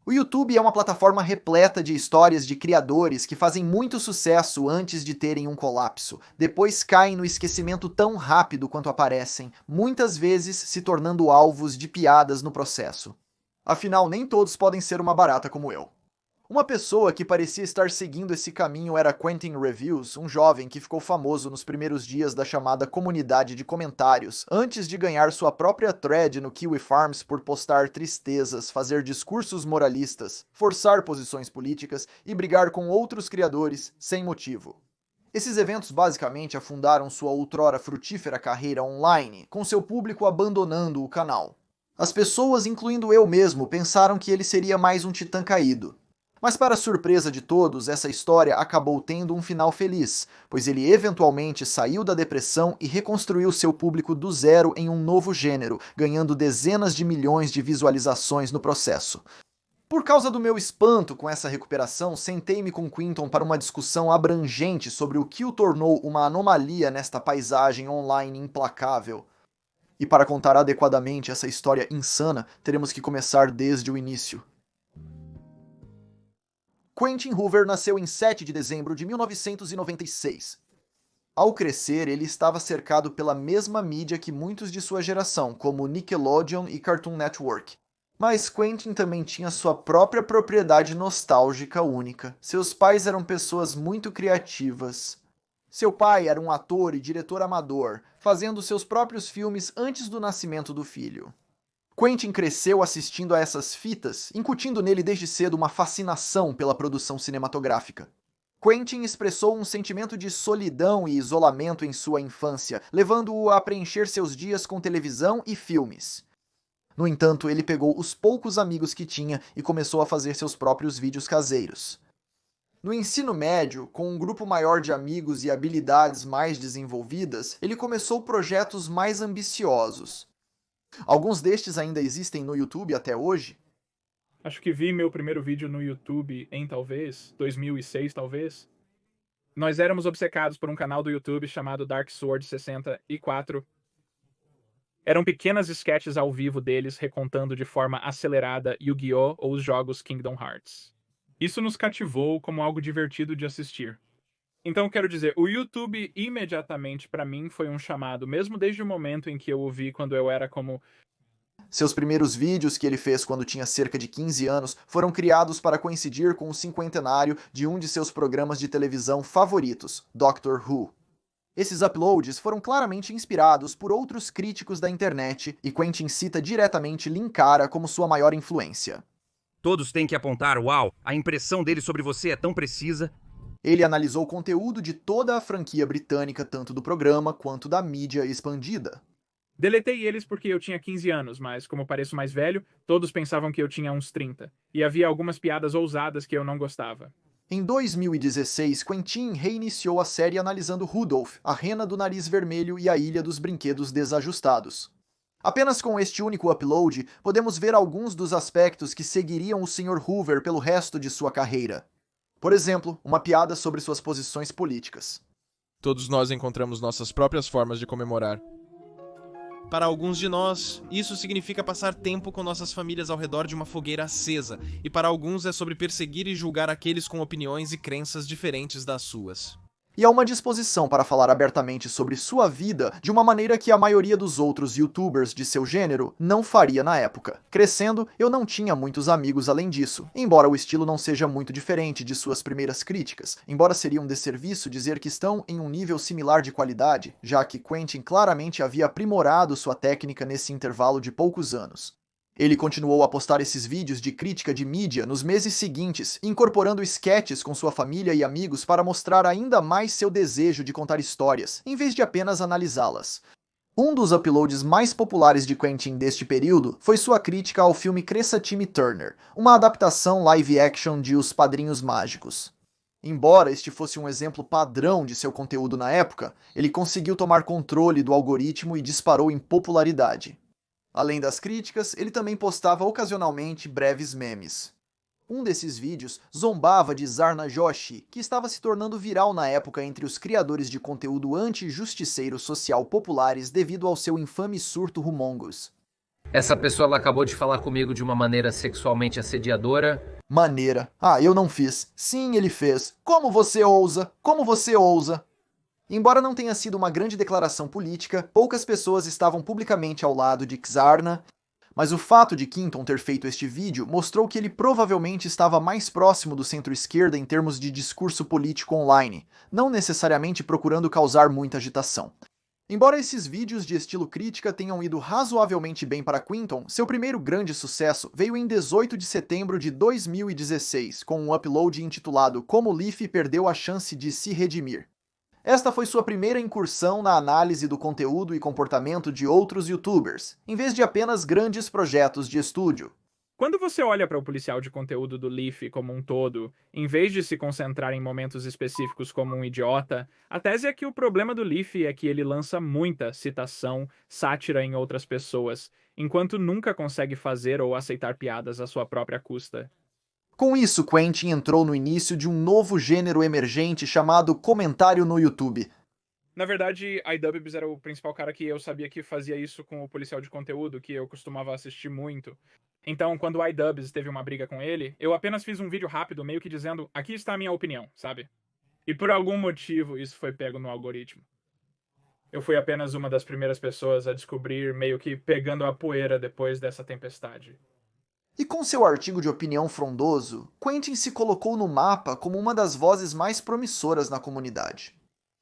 O YouTube é uma plataforma repleta de histórias de criadores que fazem muito sucesso antes de terem um colapso, depois caem no esquecimento tão rápido quanto aparecem, muitas vezes se tornando alvos de piadas no processo. Afinal, nem todos podem ser uma barata como eu. Uma pessoa que parecia estar seguindo esse caminho era Quentin Reviews, um jovem que ficou famoso nos primeiros dias da chamada comunidade de comentários, antes de ganhar sua própria thread no Kiwi Farms por postar tristezas, fazer discursos moralistas, forçar posições políticas e brigar com outros criadores sem motivo. Esses eventos basicamente afundaram sua outrora frutífera carreira online, com seu público abandonando o canal. As pessoas, incluindo eu mesmo, pensaram que ele seria mais um titã caído. Mas para surpresa de todos, essa história acabou tendo um final feliz, pois ele eventualmente saiu da depressão e reconstruiu seu público do zero em um novo gênero, ganhando dezenas de milhões de visualizações no processo. Por causa do meu espanto com essa recuperação, sentei-me com Quinton para uma discussão abrangente sobre o que o tornou uma anomalia nesta paisagem online implacável. E para contar adequadamente essa história insana, teremos que começar desde o início. Quentin Hoover nasceu em 7 de dezembro de 1996. Ao crescer, ele estava cercado pela mesma mídia que muitos de sua geração, como Nickelodeon e Cartoon Network. Mas Quentin também tinha sua própria propriedade nostálgica única. Seus pais eram pessoas muito criativas. Seu pai era um ator e diretor amador, fazendo seus próprios filmes antes do nascimento do filho. Quentin cresceu assistindo a essas fitas, incutindo nele desde cedo uma fascinação pela produção cinematográfica. Quentin expressou um sentimento de solidão e isolamento em sua infância, levando-o a preencher seus dias com televisão e filmes. No entanto, ele pegou os poucos amigos que tinha e começou a fazer seus próprios vídeos caseiros. No ensino médio, com um grupo maior de amigos e habilidades mais desenvolvidas, ele começou projetos mais ambiciosos. Alguns destes ainda existem no YouTube até hoje. Acho que vi meu primeiro vídeo no YouTube em talvez 2006, talvez. Nós éramos obcecados por um canal do YouTube chamado Dark Sword 64. Eram pequenas sketches ao vivo deles recontando de forma acelerada Yu-Gi-Oh! Ou os jogos Kingdom Hearts. Isso nos cativou como algo divertido de assistir. Então, quero dizer, o YouTube imediatamente para mim foi um chamado, mesmo desde o momento em que eu o vi quando eu era como... Seus primeiros vídeos, que ele fez quando tinha cerca de 15 anos, foram criados para coincidir com o cinquentenário de um de seus programas de televisão favoritos, Doctor Who. Esses uploads foram claramente inspirados por outros críticos da internet, e Quentin cita diretamente Linkara como sua maior influência. Todos têm que apontar, uau, a impressão dele sobre você é tão precisa. Ele analisou o conteúdo de toda a franquia britânica, tanto do programa quanto da mídia expandida. Deletei eles porque eu tinha 15 anos, mas como pareço mais velho, todos pensavam que eu tinha uns 30. E havia algumas piadas ousadas que eu não gostava. Em 2016, Quentin reiniciou a série analisando Rudolph, a rena do nariz vermelho e a ilha dos brinquedos desajustados. Apenas com este único upload, podemos ver alguns dos aspectos que seguiriam o Sr. Hoover pelo resto de sua carreira. Por exemplo, uma piada sobre suas posições políticas. Todos nós encontramos nossas próprias formas de comemorar. Para alguns de nós, isso significa passar tempo com nossas famílias ao redor de uma fogueira acesa, e para alguns é sobre perseguir e julgar aqueles com opiniões e crenças diferentes das suas. E há uma disposição para falar abertamente sobre sua vida de uma maneira que a maioria dos outros youtubers de seu gênero não faria na época. Crescendo, eu não tinha muitos amigos além disso, embora o estilo não seja muito diferente de suas primeiras críticas, embora seria um desserviço dizer que estão em um nível similar de qualidade, já que Quentin claramente havia aprimorado sua técnica nesse intervalo de poucos anos. Ele continuou a postar esses vídeos de crítica de mídia nos meses seguintes, incorporando sketches com sua família e amigos para mostrar ainda mais seu desejo de contar histórias, em vez de apenas analisá-las. Um dos uploads mais populares de Quentin deste período foi sua crítica ao filme Cresça Timmy Turner, uma adaptação live-action de Os Padrinhos Mágicos. Embora este fosse um exemplo padrão de seu conteúdo na época, ele conseguiu tomar controle do algoritmo e disparou em popularidade. Além das críticas, ele também postava ocasionalmente breves memes. Um desses vídeos zombava de Zarna Joshi, que estava se tornando viral na época entre os criadores de conteúdo anti-justiceiro social populares devido ao seu infame surto Humongous. Essa pessoa ela acabou de falar comigo de uma maneira sexualmente assediadora. Maneira. Ah, eu não fiz. Sim, ele fez. Como você ousa? Como você ousa? Embora não tenha sido uma grande declaração política, poucas pessoas estavam publicamente ao lado de Xarna, mas o fato de Quinton ter feito este vídeo mostrou que ele provavelmente estava mais próximo do centro-esquerda em termos de discurso político online, não necessariamente procurando causar muita agitação. Embora esses vídeos de estilo crítica tenham ido razoavelmente bem para Quinton, seu primeiro grande sucesso veio em 18 de setembro de 2016, com um upload intitulado Como Leaf Perdeu a Chance de Se Redimir. Esta foi sua primeira incursão na análise do conteúdo e comportamento de outros youtubers, em vez de apenas grandes projetos de estúdio. Quando você olha para o policial de conteúdo do Leaf como um todo, em vez de se concentrar em momentos específicos como um idiota, a tese é que o problema do Leaf é que ele lança muita citação, sátira em outras pessoas, enquanto nunca consegue fazer ou aceitar piadas à sua própria custa. Com isso, Quentin entrou no início de um novo gênero emergente chamado comentário no YouTube. Na verdade, iDubbbz era o principal cara que eu sabia que fazia isso com o policial de conteúdo, que eu costumava assistir muito. Então, quando o iDubbbz teve uma briga com ele, eu apenas fiz um vídeo rápido, meio que dizendo, aqui está a minha opinião, sabe? E por algum motivo, isso foi pego no algoritmo. Eu fui apenas uma das primeiras pessoas a descobrir, meio que pegando a poeira depois dessa tempestade. E com seu artigo de opinião frondoso, Quentin se colocou no mapa como uma das vozes mais promissoras na comunidade.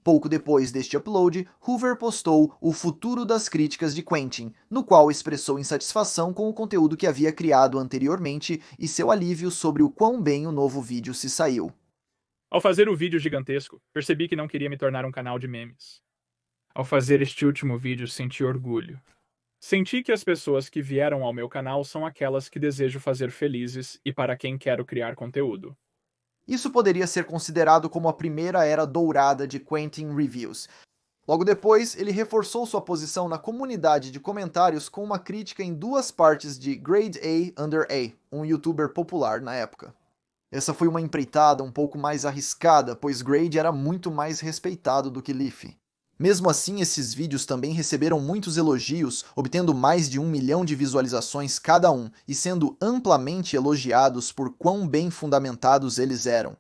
Pouco depois deste upload, Hoover postou O Futuro das Críticas de Quentin, no qual expressou insatisfação com o conteúdo que havia criado anteriormente e seu alívio sobre o quão bem o novo vídeo se saiu. Ao fazer o vídeo gigantesco, percebi que não queria me tornar um canal de memes. Ao fazer este último vídeo, senti orgulho. Senti que as pessoas que vieram ao meu canal são aquelas que desejo fazer felizes e para quem quero criar conteúdo. Isso poderia ser considerado como a primeira era dourada de Quentin Reviews. Logo depois, ele reforçou sua posição na comunidade de comentários com uma crítica em duas partes de Grade A Under A, um youtuber popular na época. Essa foi uma empreitada um pouco mais arriscada, pois Grade era muito mais respeitado do que Leaf. Mesmo assim, esses vídeos também receberam muitos elogios, obtendo mais de 1 milhão de visualizações cada um, e sendo amplamente elogiados por quão bem fundamentados eles eram.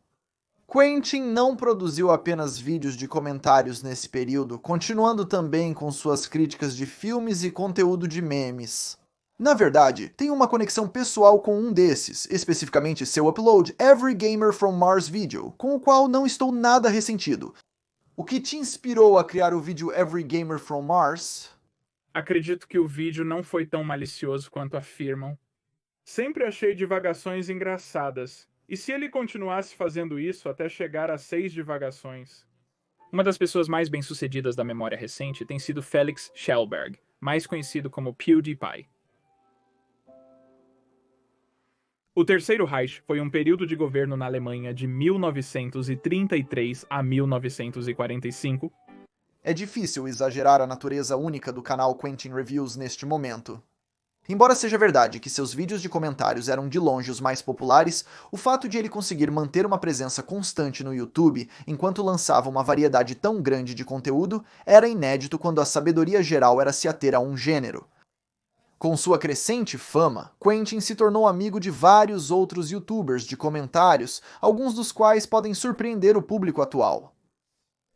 Quentin não produziu apenas vídeos de comentários nesse período, continuando também com suas críticas de filmes e conteúdo de memes. Na verdade, tem uma conexão pessoal com um desses, especificamente seu upload Every Gamer from Mars Video, com o qual não estou nada ressentido. O que te inspirou a criar o vídeo Every Gamer from Mars? Acredito que o vídeo não foi tão malicioso quanto afirmam. Sempre achei divagações engraçadas. E se ele continuasse fazendo isso até chegar a 6 divagações? Uma das pessoas mais bem-sucedidas da memória recente tem sido Felix Schellberg, mais conhecido como PewDiePie. O Terceiro Reich foi um período de governo na Alemanha de 1933 a 1945. É difícil exagerar a natureza única do canal Quentin Reviews neste momento. Embora seja verdade que seus vídeos de comentários eram de longe os mais populares, o fato de ele conseguir manter uma presença constante no YouTube enquanto lançava uma variedade tão grande de conteúdo era inédito quando a sabedoria geral era se ater a um gênero. Com sua crescente fama, Quentin se tornou amigo de vários outros youtubers de comentários, alguns dos quais podem surpreender o público atual.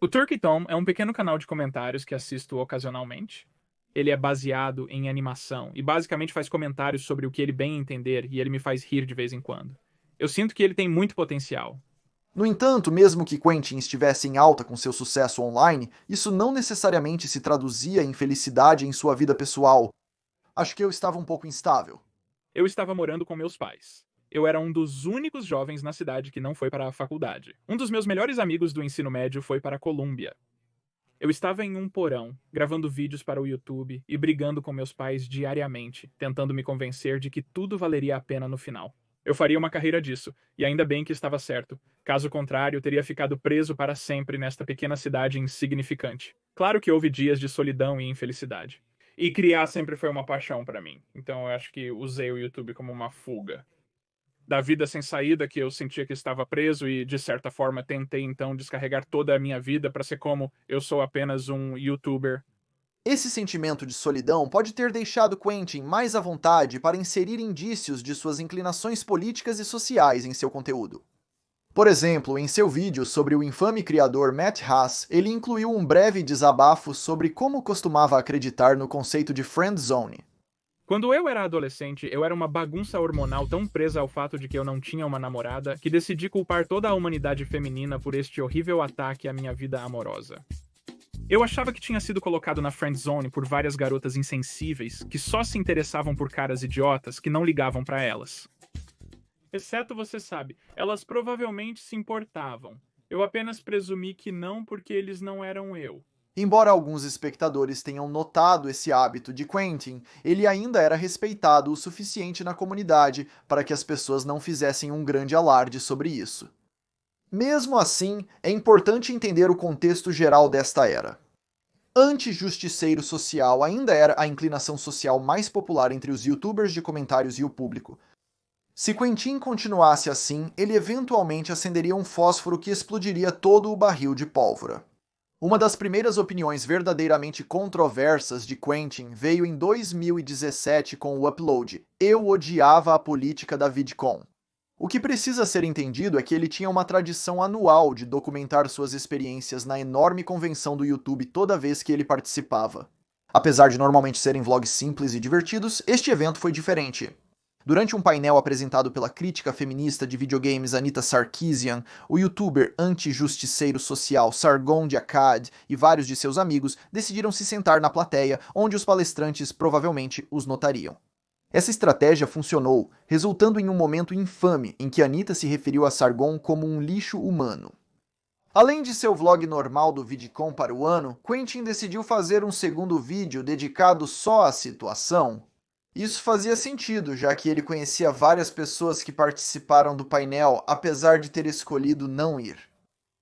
O Turkey Tom é um pequeno canal de comentários que assisto ocasionalmente. Ele é baseado em animação e basicamente faz comentários sobre o que ele bem entender e ele me faz rir de vez em quando. Eu sinto que ele tem muito potencial. No entanto, mesmo que Quentin estivesse em alta com seu sucesso online, isso não necessariamente se traduzia em felicidade em sua vida pessoal. Acho que eu estava um pouco instável. Eu estava morando com meus pais. Eu era um dos únicos jovens na cidade que não foi para a faculdade. Um dos meus melhores amigos do ensino médio foi para a Colômbia. Eu estava em um porão, gravando vídeos para o YouTube e brigando com meus pais diariamente, tentando me convencer de que tudo valeria a pena no final. Eu faria uma carreira disso, e ainda bem que estava certo. Caso contrário, eu teria ficado preso para sempre nesta pequena cidade insignificante. Claro que houve dias de solidão e infelicidade. E criar sempre foi uma paixão para mim. Então eu acho que usei o YouTube como uma fuga da vida sem saída, que eu sentia que estava preso e, de certa forma, tentei então descarregar toda a minha vida para ser como eu sou apenas um YouTuber. Esse sentimento de solidão pode ter deixado Quentin mais à vontade para inserir indícios de suas inclinações políticas e sociais em seu conteúdo. Por exemplo, em seu vídeo sobre o infame criador Matt Haas, ele incluiu um breve desabafo sobre como costumava acreditar no conceito de friend zone. Quando eu era adolescente, eu era uma bagunça hormonal tão presa ao fato de que eu não tinha uma namorada que decidi culpar toda a humanidade feminina por este horrível ataque à minha vida amorosa. Eu achava que tinha sido colocado na friend zone por várias garotas insensíveis que só se interessavam por caras idiotas que não ligavam pra elas. Exceto, você sabe, elas provavelmente se importavam. Eu apenas presumi que não porque eles não eram eu. Embora alguns espectadores tenham notado esse hábito de Quentin, ele ainda era respeitado o suficiente na comunidade para que as pessoas não fizessem um grande alarde sobre isso. Mesmo assim, é importante entender o contexto geral desta era. Anti-justiceiro social ainda era a inclinação social mais popular entre os youtubers de comentários e o público. Se Quentin continuasse assim, ele eventualmente acenderia um fósforo que explodiria todo o barril de pólvora. Uma das primeiras opiniões verdadeiramente controversas de Quentin veio em 2017 com o upload "Eu odiava a política da VidCon". O que precisa ser entendido é que ele tinha uma tradição anual de documentar suas experiências na enorme convenção do YouTube toda vez que ele participava. Apesar de normalmente serem vlogs simples e divertidos, este evento foi diferente. Durante um painel apresentado pela crítica feminista de videogames Anita Sarkeesian, o youtuber anti-justiceiro social Sargon de Akkad e vários de seus amigos decidiram se sentar na plateia, onde os palestrantes provavelmente os notariam. Essa estratégia funcionou, resultando em um momento infame em que Anita se referiu a Sargon como um lixo humano. Além de seu vlog normal do VidCon para o ano, Quentin decidiu fazer um segundo vídeo dedicado só à situação. Isso fazia sentido, já que ele conhecia várias pessoas que participaram do painel, apesar de ter escolhido não ir.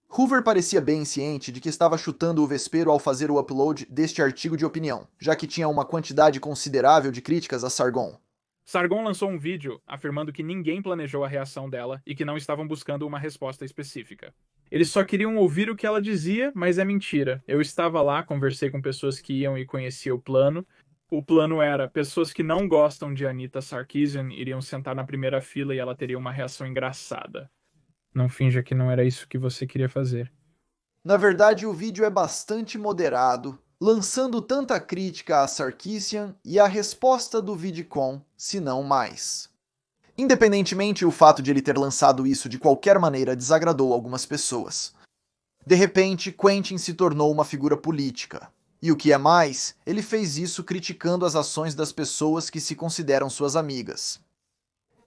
Hoover parecia bem ciente de que estava chutando o vespeiro ao fazer o upload deste artigo de opinião, já que tinha uma quantidade considerável de críticas a Sargon. Sargon lançou um vídeo afirmando que ninguém planejou a reação dela e que não estavam buscando uma resposta específica. Eles só queriam ouvir o que ela dizia, mas é mentira. Eu estava lá, conversei com pessoas que iam e conheciam o plano. O plano era, pessoas que não gostam de Anita Sarkeesian iriam sentar na primeira fila e ela teria uma reação engraçada. Não finja que não era isso que você queria fazer. Na verdade, o vídeo é bastante moderado, lançando tanta crítica a Sarkeesian e a resposta do VidCon, se não mais. Independentemente, o fato de ele ter lançado isso de qualquer maneira desagradou algumas pessoas. De repente, Quentin se tornou uma figura política. E o que é mais, ele fez isso criticando as ações das pessoas que se consideram suas amigas.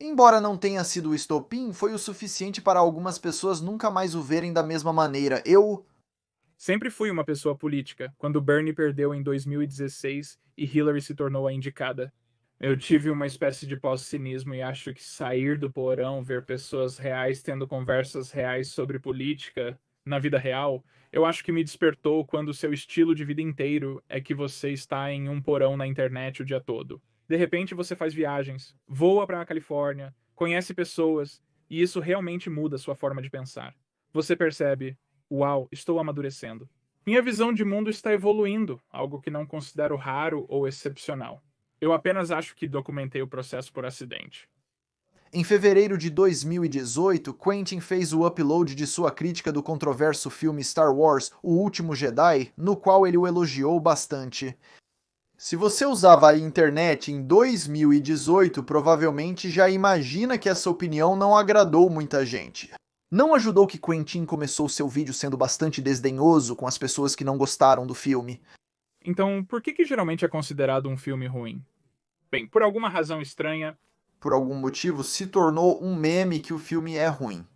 Embora não tenha sido o estopim, foi o suficiente para algumas pessoas nunca mais o verem da mesma maneira. Sempre fui uma pessoa política, quando Bernie perdeu em 2016 e Hillary se tornou a indicada. Eu tive uma espécie de pós-cinismo e acho que sair do porão, ver pessoas reais tendo conversas reais sobre política na vida real, eu acho que me despertou quando seu estilo de vida inteiro é que você está em um porão na internet o dia todo. De repente você faz viagens, voa para a Califórnia, conhece pessoas, e isso realmente muda sua forma de pensar. Você percebe, uau, estou amadurecendo. Minha visão de mundo está evoluindo, algo que não considero raro ou excepcional. Eu apenas acho que documentei o processo por acidente. Em fevereiro de 2018, Quentin fez o upload de sua crítica do controverso filme Star Wars: O Último Jedi, no qual ele o elogiou bastante. Se você usava a internet em 2018, provavelmente já imagina que essa opinião não agradou muita gente. Não ajudou que Quentin começou seu vídeo sendo bastante desdenhoso com as pessoas que não gostaram do filme. Então, por que geralmente é considerado um filme ruim? Bem, por alguma razão estranha, por algum motivo, se tornou um meme que o filme é ruim.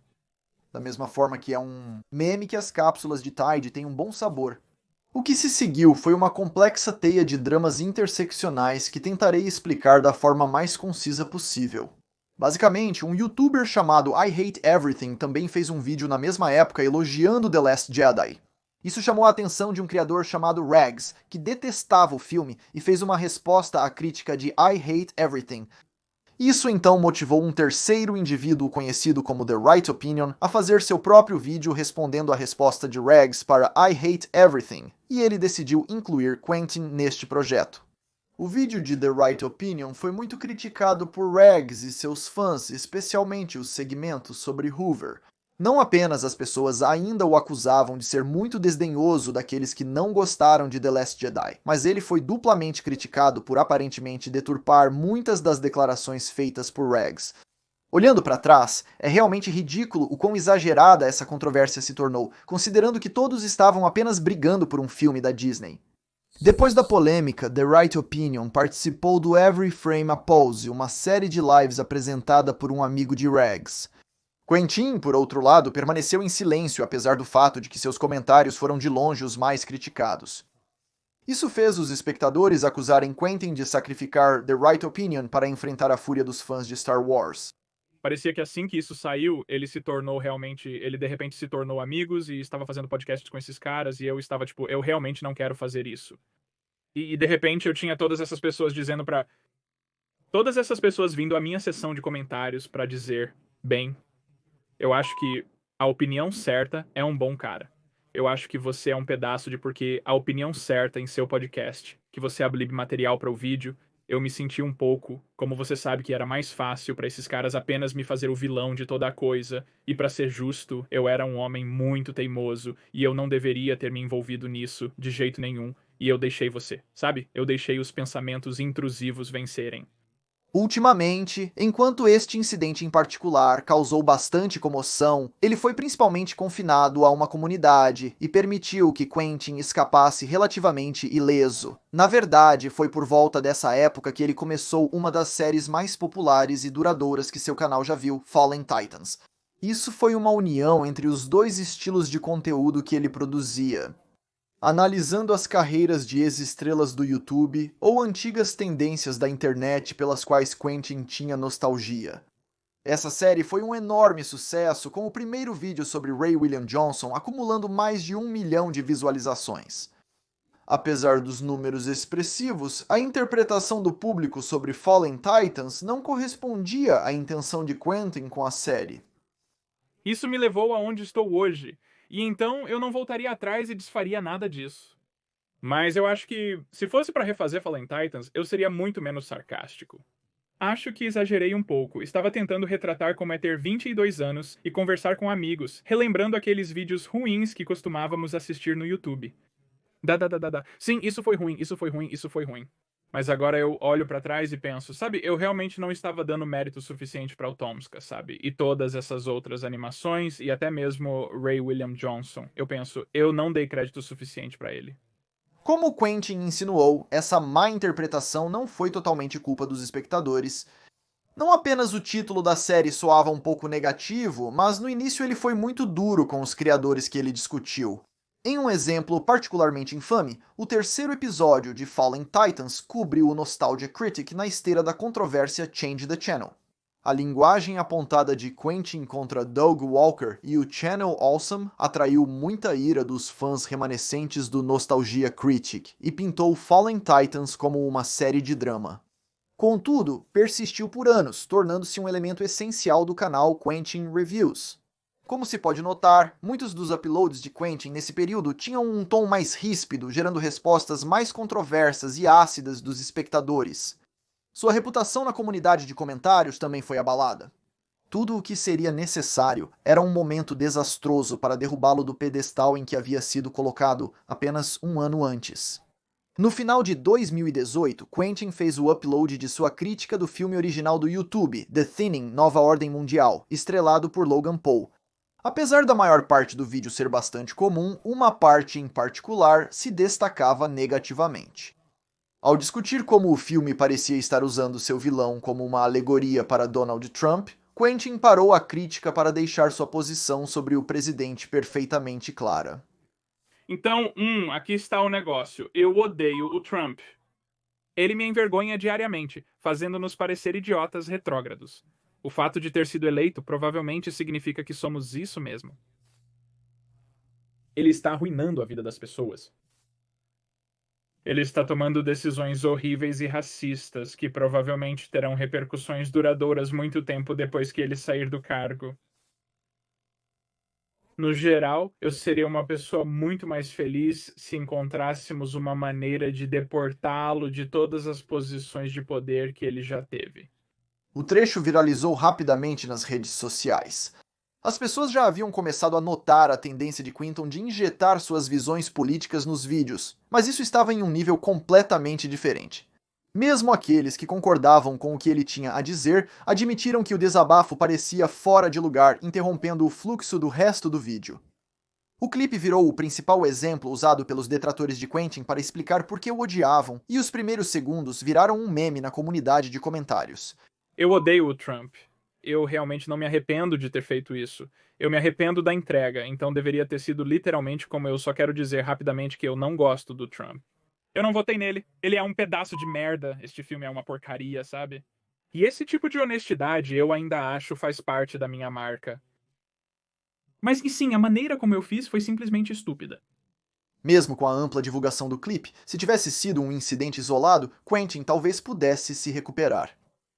Da mesma forma que é um meme que as cápsulas de Tide têm um bom sabor. O que se seguiu foi uma complexa teia de dramas interseccionais que tentarei explicar da forma mais concisa possível. Basicamente, um youtuber chamado I Hate Everything também fez um vídeo na mesma época elogiando The Last Jedi. Isso chamou a atenção de um criador chamado Rags, que detestava o filme e fez uma resposta à crítica de I Hate Everything. Isso então motivou um terceiro indivíduo conhecido como The Right Opinion a fazer seu próprio vídeo respondendo à resposta de Rags para I Hate Everything, e ele decidiu incluir Quentin neste projeto. O vídeo de The Right Opinion foi muito criticado por Rags e seus fãs, especialmente os segmentos sobre Hoover. Não apenas as pessoas ainda o acusavam de ser muito desdenhoso daqueles que não gostaram de The Last Jedi, mas ele foi duplamente criticado por aparentemente deturpar muitas das declarações feitas por Rags. Olhando para trás, é realmente ridículo o quão exagerada essa controvérsia se tornou, considerando que todos estavam apenas brigando por um filme da Disney. Depois da polêmica, The Right Opinion participou do Every Frame a Pose, uma série de lives apresentada por um amigo de Rags. Quentin, por outro lado, permaneceu em silêncio apesar do fato de que seus comentários foram de longe os mais criticados. Isso fez os espectadores acusarem Quentin de sacrificar The Right Opinion para enfrentar a fúria dos fãs de Star Wars. Parecia que assim que isso saiu, ele de repente se tornou amigos e estava fazendo podcasts com esses caras e eu estava tipo, eu realmente não quero fazer isso. E de repente eu tinha todas essas pessoas todas essas pessoas vindo à minha sessão de comentários pra dizer, bem, eu acho que a opinião certa é um bom cara. Eu acho que você é um pedaço de porque a opinião certa em seu podcast, que você abre material para o vídeo, eu me senti um pouco, como você sabe que era mais fácil para esses caras apenas me fazer o vilão de toda a coisa, e para ser justo, eu era um homem muito teimoso, e eu não deveria ter me envolvido nisso de jeito nenhum, e eu deixei você, sabe? Eu deixei os pensamentos intrusivos vencerem. Ultimamente, enquanto este incidente em particular causou bastante comoção, ele foi principalmente confinado a uma comunidade e permitiu que Quentin escapasse relativamente ileso. Na verdade, foi por volta dessa época que ele começou uma das séries mais populares e duradouras que seu canal já viu, Fallen Titans. Isso foi uma união entre os dois estilos de conteúdo que ele produzia. Analisando as carreiras de ex-estrelas do YouTube ou antigas tendências da internet pelas quais Quentin tinha nostalgia. Essa série foi um enorme sucesso, com o primeiro vídeo sobre Ray William Johnson acumulando mais de 1 milhão de visualizações. Apesar dos números expressivos, a interpretação do público sobre Fallen Titans não correspondia à intenção de Quentin com a série. Isso me levou aonde estou hoje. E então eu não voltaria atrás e desfaria nada disso. Mas eu acho que, se fosse para refazer Fallen Titans, eu seria muito menos sarcástico. Acho que exagerei um pouco. Estava tentando retratar como é ter 22 anos e conversar com amigos, relembrando aqueles vídeos ruins que costumávamos assistir no YouTube. Sim, isso foi ruim, isso foi ruim, isso foi ruim. Mas agora eu olho pra trás e penso, sabe, eu realmente não estava dando mérito suficiente pra Tomska, sabe? E todas essas outras animações, e até mesmo Ray William Johnson. Eu penso, eu não dei crédito suficiente pra ele. Como Quentin insinuou, essa má interpretação não foi totalmente culpa dos espectadores. Não apenas o título da série soava um pouco negativo, mas no início ele foi muito duro com os criadores que ele discutiu. Em um exemplo particularmente infame, o terceiro episódio de Fallen Titans cobriu o Nostalgia Critic na esteira da controvérsia Change the Channel. A linguagem apontada de Quentin contra Doug Walker e o Channel Awesome atraiu muita ira dos fãs remanescentes do Nostalgia Critic e pintou Fallen Titans como uma série de drama. Contudo, persistiu por anos, tornando-se um elemento essencial do canal Quentin Reviews. Como se pode notar, muitos dos uploads de Quentin nesse período tinham um tom mais ríspido, gerando respostas mais controversas e ácidas dos espectadores. Sua reputação na comunidade de comentários também foi abalada. Tudo o que seria necessário era um momento desastroso para derrubá-lo do pedestal em que havia sido colocado apenas um ano antes. No final de 2018, Quentin fez o upload de sua crítica do filme original do YouTube, The Thinning, Nova Ordem Mundial, estrelado por Logan Paul. Apesar da maior parte do vídeo ser bastante comum, uma parte em particular se destacava negativamente. Ao discutir como o filme parecia estar usando seu vilão como uma alegoria para Donald Trump, Quentin parou a crítica para deixar sua posição sobre o presidente perfeitamente clara. Então, aqui está o negócio. Eu odeio o Trump. Ele me envergonha diariamente, fazendo-nos parecer idiotas retrógrados. O fato de ter sido eleito provavelmente significa que somos isso mesmo. Ele está arruinando a vida das pessoas. Ele está tomando decisões horríveis e racistas que provavelmente terão repercussões duradouras muito tempo depois que ele sair do cargo. No geral, eu seria uma pessoa muito mais feliz se encontrássemos uma maneira de deportá-lo de todas as posições de poder que ele já teve. O trecho viralizou rapidamente nas redes sociais. As pessoas já haviam começado a notar a tendência de Quinton de injetar suas visões políticas nos vídeos, mas isso estava em um nível completamente diferente. Mesmo aqueles que concordavam com o que ele tinha a dizer admitiram que o desabafo parecia fora de lugar, interrompendo o fluxo do resto do vídeo. O clipe virou o principal exemplo usado pelos detratores de Quentin para explicar por que o odiavam, e os primeiros segundos viraram um meme na comunidade de comentários. Eu odeio o Trump. Eu realmente não me arrependo de ter feito isso. Eu me arrependo da entrega, então deveria ter sido literalmente como eu só quero dizer rapidamente que eu não gosto do Trump. Eu não votei nele. Ele é um pedaço de merda. Este filme é uma porcaria, sabe? E esse tipo de honestidade eu ainda acho faz parte da minha marca. Mas e sim, a maneira como eu fiz foi simplesmente estúpida. Mesmo com a ampla divulgação do clipe, se tivesse sido um incidente isolado, Quentin talvez pudesse se recuperar.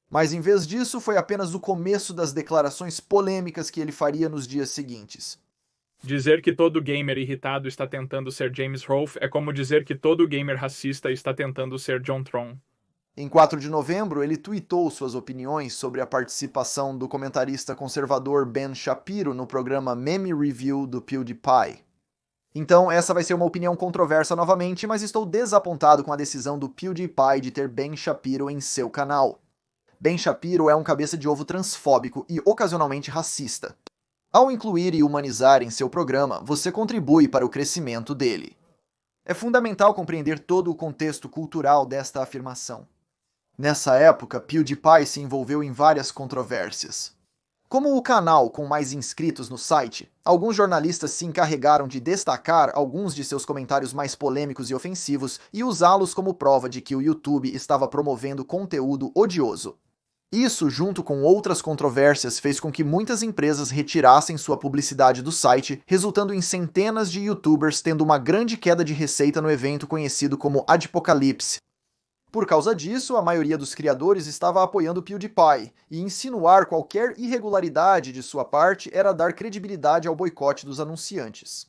Mas em vez disso, foi apenas o começo das declarações polêmicas que ele faria nos dias seguintes. Dizer que todo gamer irritado está tentando ser James Rolfe é como dizer que todo gamer racista está tentando ser John Tron. Em 4 de novembro, ele tweetou suas opiniões sobre a participação do comentarista conservador Ben Shapiro no programa Meme Review do PewDiePie. Então, essa vai ser uma opinião controversa novamente, mas estou desapontado com a decisão do PewDiePie de ter Ben Shapiro em seu canal. Ben Shapiro é um cabeça de ovo transfóbico e ocasionalmente racista. Ao incluir e humanizar em seu programa, você contribui para o crescimento dele. É fundamental compreender todo o contexto cultural desta afirmação. Nessa época, PewDiePie se envolveu em várias controvérsias. Como o canal com mais inscritos no site, alguns jornalistas se encarregaram de destacar alguns de seus comentários mais polêmicos e ofensivos e usá-los como prova de que o YouTube estava promovendo conteúdo odioso. Isso, junto com outras controvérsias, fez com que muitas empresas retirassem sua publicidade do site, resultando em centenas de YouTubers tendo uma grande queda de receita no evento conhecido como Adpocalypse. Por causa disso, a maioria dos criadores estava apoiando o PewDiePie, e insinuar qualquer irregularidade de sua parte era dar credibilidade ao boicote dos anunciantes.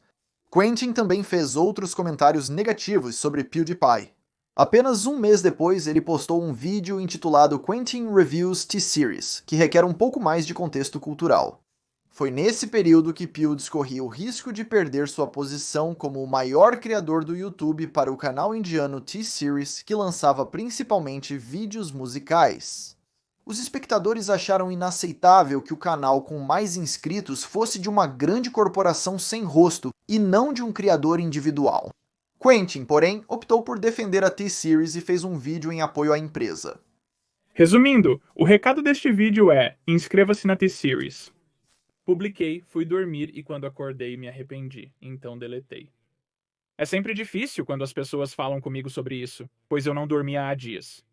Quentin também fez outros comentários negativos sobre PewDiePie. Apenas um mês depois, ele postou um vídeo intitulado Quentin Reviews T-Series, que requer um pouco mais de contexto cultural. Foi nesse período que Pewds corria o risco de perder sua posição como o maior criador do YouTube para o canal indiano T-Series, que lançava principalmente vídeos musicais. Os espectadores acharam inaceitável que o canal com mais inscritos fosse de uma grande corporação sem rosto e não de um criador individual. Quentin, porém, optou por defender a T-Series e fez um vídeo em apoio à empresa. Resumindo, o recado deste vídeo é: inscreva-se na T-Series. Publiquei, fui dormir e quando acordei me arrependi, então deletei. É sempre difícil quando as pessoas falam comigo sobre isso, pois eu não dormia há dias.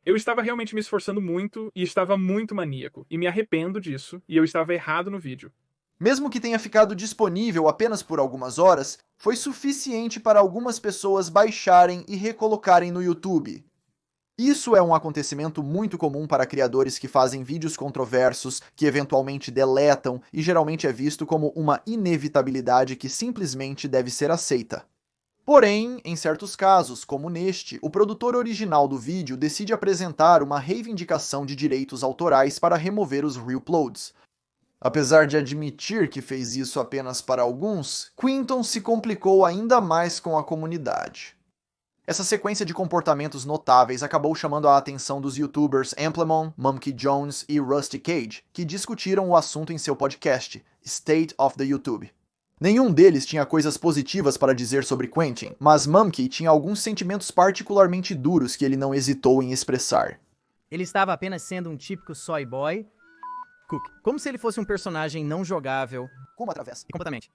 Eu estava realmente me esforçando muito e estava muito maníaco, e me arrependo disso, e eu estava errado no vídeo. Mesmo que tenha ficado disponível apenas por algumas horas, foi suficiente para algumas pessoas baixarem e recolocarem no YouTube. Isso é um acontecimento muito comum para criadores que fazem vídeos controversos, que eventualmente deletam e geralmente é visto como uma inevitabilidade que simplesmente deve ser aceita. Porém, em certos casos, como neste, o produtor original do vídeo decide apresentar uma reivindicação de direitos autorais para remover os reuploads. Apesar de admitir que fez isso apenas para alguns, Quinton se complicou ainda mais com a comunidade. Essa sequência de comportamentos notáveis acabou chamando a atenção dos youtubers Amplemon, Mumkey Jones e Rusty Cage, que discutiram o assunto em seu podcast, State of the YouTube. Nenhum deles tinha coisas positivas para dizer sobre Quentin, mas Mumkey tinha alguns sentimentos particularmente duros que ele não hesitou em expressar. Ele estava apenas sendo um típico soy boy, Cook, como se ele fosse um personagem não jogável. Como atravessa? Completamente.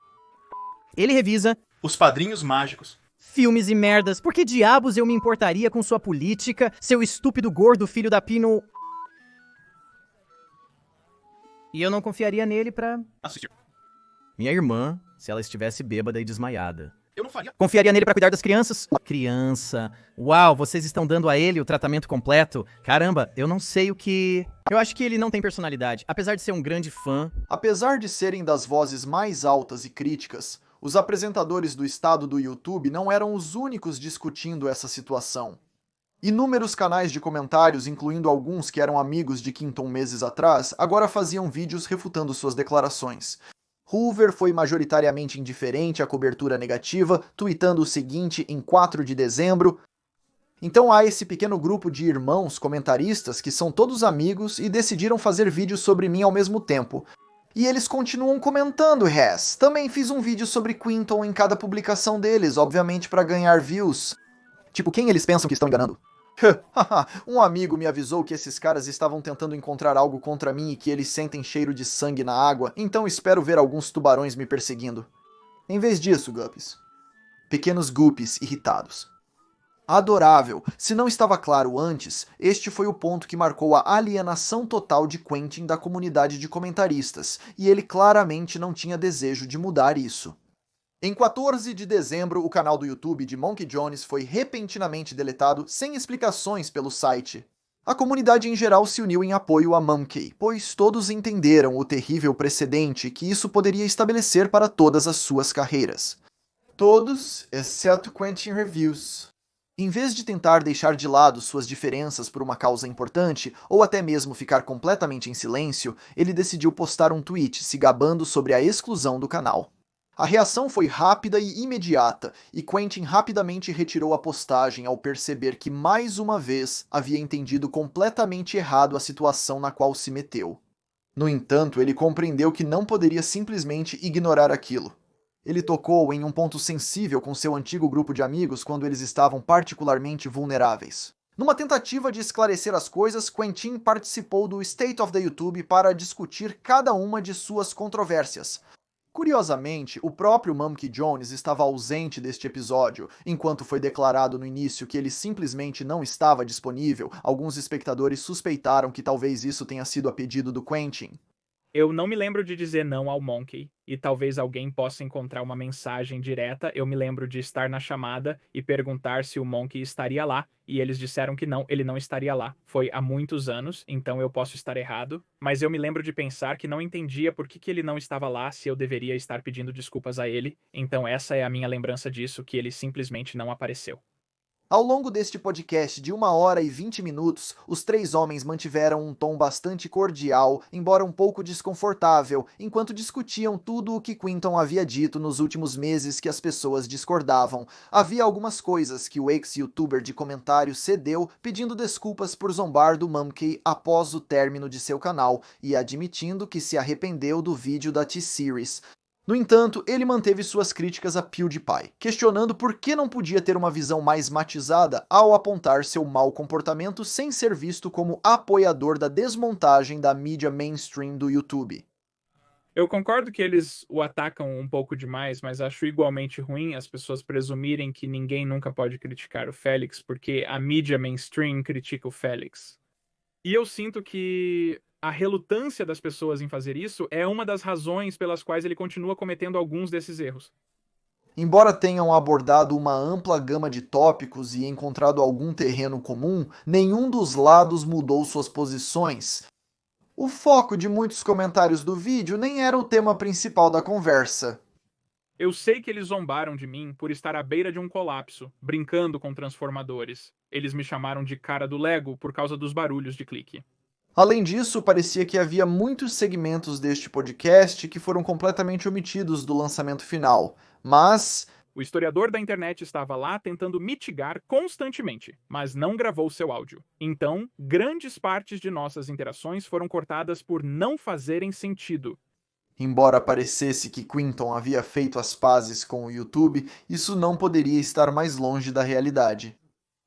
Ele revisa Os Padrinhos Mágicos. filmes e merdas. Por que diabos eu me importaria com sua política, seu estúpido gordo filho da Pino... E eu não confiaria nele pra... Assistiu. Minha irmã, se ela estivesse bêbada e desmaiada. Eu não faria. Confiaria nele pra cuidar das crianças? Criança. Uau, vocês estão dando a ele o tratamento completo? Caramba, eu não sei o que... Eu acho que ele não tem personalidade, apesar de ser um grande fã. Apesar de serem das vozes mais altas e críticas, os apresentadores do estado do YouTube não eram os únicos discutindo essa situação. Inúmeros canais de comentários, incluindo alguns que eram amigos de Quinton meses atrás, agora faziam vídeos refutando suas declarações. Hoover foi majoritariamente indiferente à cobertura negativa, tweetando o seguinte em 4 de dezembro: então há esse pequeno grupo de irmãos comentaristas que são todos amigos e decidiram fazer vídeos sobre mim ao mesmo tempo. E eles continuam comentando, Hess. Também fiz um vídeo sobre Quinton em cada publicação deles, obviamente para ganhar views. Tipo, quem eles pensam que estão enganando? Um amigo me avisou que esses caras estavam tentando encontrar algo contra mim e que eles sentem cheiro de sangue na água, então espero ver alguns tubarões me perseguindo. Em vez disso, Guppies. Pequenos Guppies irritados. Adorável. Se não estava claro antes, este foi o ponto que marcou a alienação total de Quentin da comunidade de comentaristas, e ele claramente não tinha desejo de mudar isso. Em 14 de dezembro, o canal do YouTube de Monkey Jones foi repentinamente deletado sem explicações pelo site. A comunidade em geral se uniu em apoio a Monkey, pois todos entenderam o terrível precedente que isso poderia estabelecer para todas as suas carreiras. Todos, exceto Quentin Reviews. Em vez de tentar deixar de lado suas diferenças por uma causa importante, ou até mesmo ficar completamente em silêncio, ele decidiu postar um tweet se gabando sobre a exclusão do canal. A reação foi rápida e imediata, e Quentin rapidamente retirou a postagem ao perceber que mais uma vez havia entendido completamente errado a situação na qual se meteu. No entanto, ele compreendeu que não poderia simplesmente ignorar aquilo. Ele tocou em um ponto sensível com seu antigo grupo de amigos quando eles estavam particularmente vulneráveis. Numa tentativa de esclarecer as coisas, Quentin participou do State of the YouTube para discutir cada uma de suas controvérsias. Curiosamente, o próprio Monkey Jones estava ausente deste episódio. Enquanto foi declarado no início que ele simplesmente não estava disponível, alguns espectadores suspeitaram que talvez isso tenha sido a pedido do Quentin. Eu não me lembro de dizer não ao Monkey, e talvez alguém possa encontrar uma mensagem direta. Eu me lembro de estar na chamada e perguntar se o Monkey estaria lá, e eles disseram que não, ele não estaria lá. Foi há muitos anos, então eu posso estar errado, mas eu me lembro de pensar que não entendia por que ele não estava lá se eu deveria estar pedindo desculpas a ele, então essa é a minha lembrança disso, que ele simplesmente não apareceu. Ao longo deste podcast de 1 hora e 20 minutos, os três homens mantiveram um tom bastante cordial, embora um pouco desconfortável, enquanto discutiam tudo o que Quinton havia dito nos últimos meses que as pessoas discordavam. Havia algumas coisas que o ex-youtuber de comentários cedeu, pedindo desculpas por zombar do Monkey após o término de seu canal, e admitindo que se arrependeu do vídeo da T-Series. No entanto, ele manteve suas críticas a PewDiePie, questionando por que não podia ter uma visão mais matizada ao apontar seu mau comportamento sem ser visto como apoiador da desmontagem da mídia mainstream do YouTube. Eu concordo que eles o atacam um pouco demais, mas acho igualmente ruim as pessoas presumirem que ninguém nunca pode criticar o Félix, porque a mídia mainstream critica o Félix. E eu sinto que a relutância das pessoas em fazer isso é uma das razões pelas quais ele continua cometendo alguns desses erros. Embora tenham abordado uma ampla gama de tópicos e encontrado algum terreno comum, nenhum dos lados mudou suas posições. O foco de muitos comentários do vídeo nem era o tema principal da conversa. Eu sei que eles zombaram de mim por estar à beira de um colapso, brincando com transformadores. Eles me chamaram de cara do Lego por causa dos barulhos de clique. Além disso, parecia que havia muitos segmentos deste podcast que foram completamente omitidos do lançamento final, mas O historiador da internet estava lá tentando mitigar constantemente, mas não gravou seu áudio. Então, grandes partes de nossas interações foram cortadas por não fazerem sentido. embora parecesse que Quinton havia feito as pazes com o YouTube, isso não poderia estar mais longe da realidade.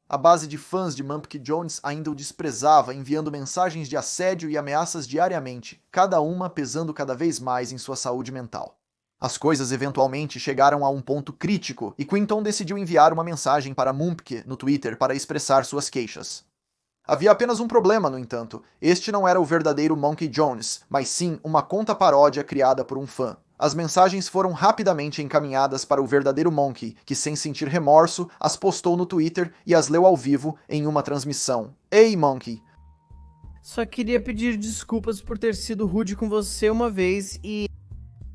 A base de fãs de Monkey Jones ainda o desprezava, enviando mensagens de assédio e ameaças diariamente, cada uma pesando cada vez mais em sua saúde mental. As coisas eventualmente chegaram a um ponto crítico, e Quinton decidiu enviar uma mensagem para Mumpke no Twitter para expressar suas queixas. Havia apenas um problema, no entanto. Este não era o verdadeiro Monkey Jones, mas sim uma conta paródia criada por um fã. As mensagens foram rapidamente encaminhadas para o verdadeiro Monkey, que sem sentir remorso, as postou no Twitter e as leu ao vivo em uma transmissão. Ei, Monkey! Só queria pedir desculpas por ter sido rude com você uma vez e...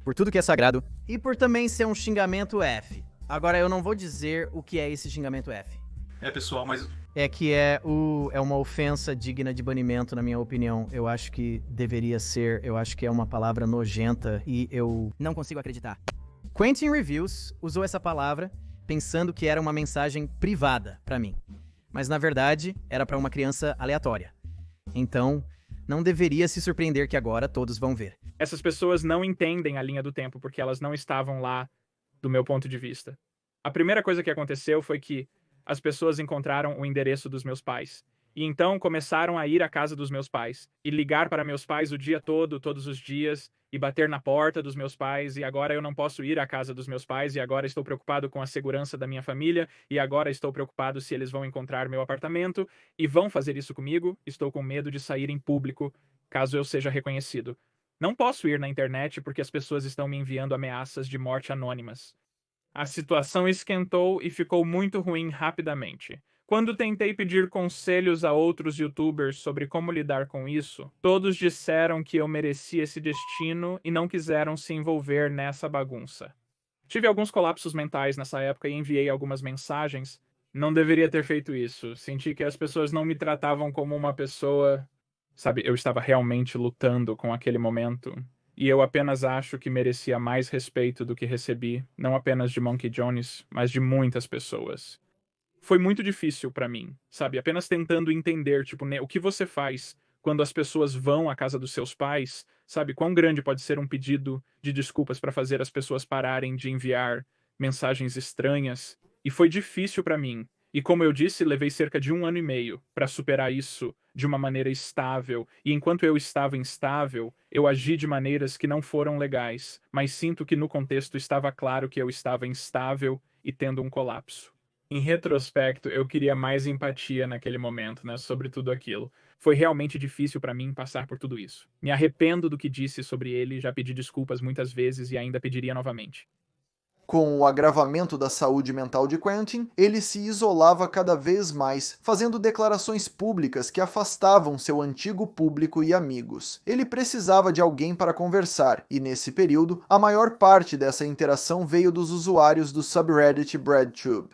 por tudo que é sagrado. E por também ser um xingamento F. Agora eu não vou dizer o que é esse xingamento F. Pessoal, mas... É que é uma ofensa digna de banimento, na minha opinião. Eu acho que deveria ser, eu acho que é uma palavra nojenta e eu não consigo acreditar. Quentin Reviews usou essa palavra pensando que era uma mensagem privada pra mim. Mas na verdade, era pra uma criança aleatória. Então, não deveria se surpreender que agora todos vão ver. Essas pessoas não entendem a linha do tempo porque elas não estavam lá do meu ponto de vista. A primeira coisa que aconteceu foi que as pessoas encontraram o endereço dos meus pais. E então começaram a ir à casa dos meus pais. E ligar para meus pais o dia todo, todos os dias. E bater na porta dos meus pais. E agora eu não posso ir à casa dos meus pais. E agora estou preocupado com a segurança da minha família. E agora estou preocupado se eles vão encontrar meu apartamento. E vão fazer isso comigo. Estou com medo de sair em público, caso eu seja reconhecido. Não posso ir na internet porque as pessoas estão me enviando ameaças de morte anônimas. A situação esquentou e ficou muito ruim rapidamente. Quando tentei pedir conselhos a outros youtubers sobre como lidar com isso, todos disseram que eu merecia esse destino e não quiseram se envolver nessa bagunça. Tive alguns colapsos mentais nessa época e enviei algumas mensagens. Não deveria ter feito isso. Senti que as pessoas não me tratavam como uma pessoa... Sabe, eu estava realmente lutando com aquele momento. E eu apenas acho que merecia mais respeito do que recebi, não apenas de Monkey Jones, mas de muitas pessoas. Foi muito difícil pra mim, sabe? Apenas tentando entender, tipo, o que você faz quando as pessoas vão à casa dos seus pais, sabe? Quão grande pode ser um pedido de desculpas pra fazer as pessoas pararem de enviar mensagens estranhas. E foi difícil pra mim. E como eu disse, levei cerca de 1 ano e meio pra superar isso de uma maneira estável, e enquanto eu estava instável, eu agi de maneiras que não foram legais, mas sinto que no contexto estava claro que eu estava instável e tendo um colapso. Em retrospecto, eu queria mais empatia naquele momento, né, sobre tudo aquilo. Foi realmente difícil para mim passar por tudo isso. Me arrependo do que disse sobre ele, já pedi desculpas muitas vezes e ainda pediria novamente. Com o agravamento da saúde mental de Quentin, ele se isolava cada vez mais, fazendo declarações públicas que afastavam seu antigo público e amigos. Ele precisava de alguém para conversar, e nesse período, a maior parte dessa interação veio dos usuários do subreddit BreadTube.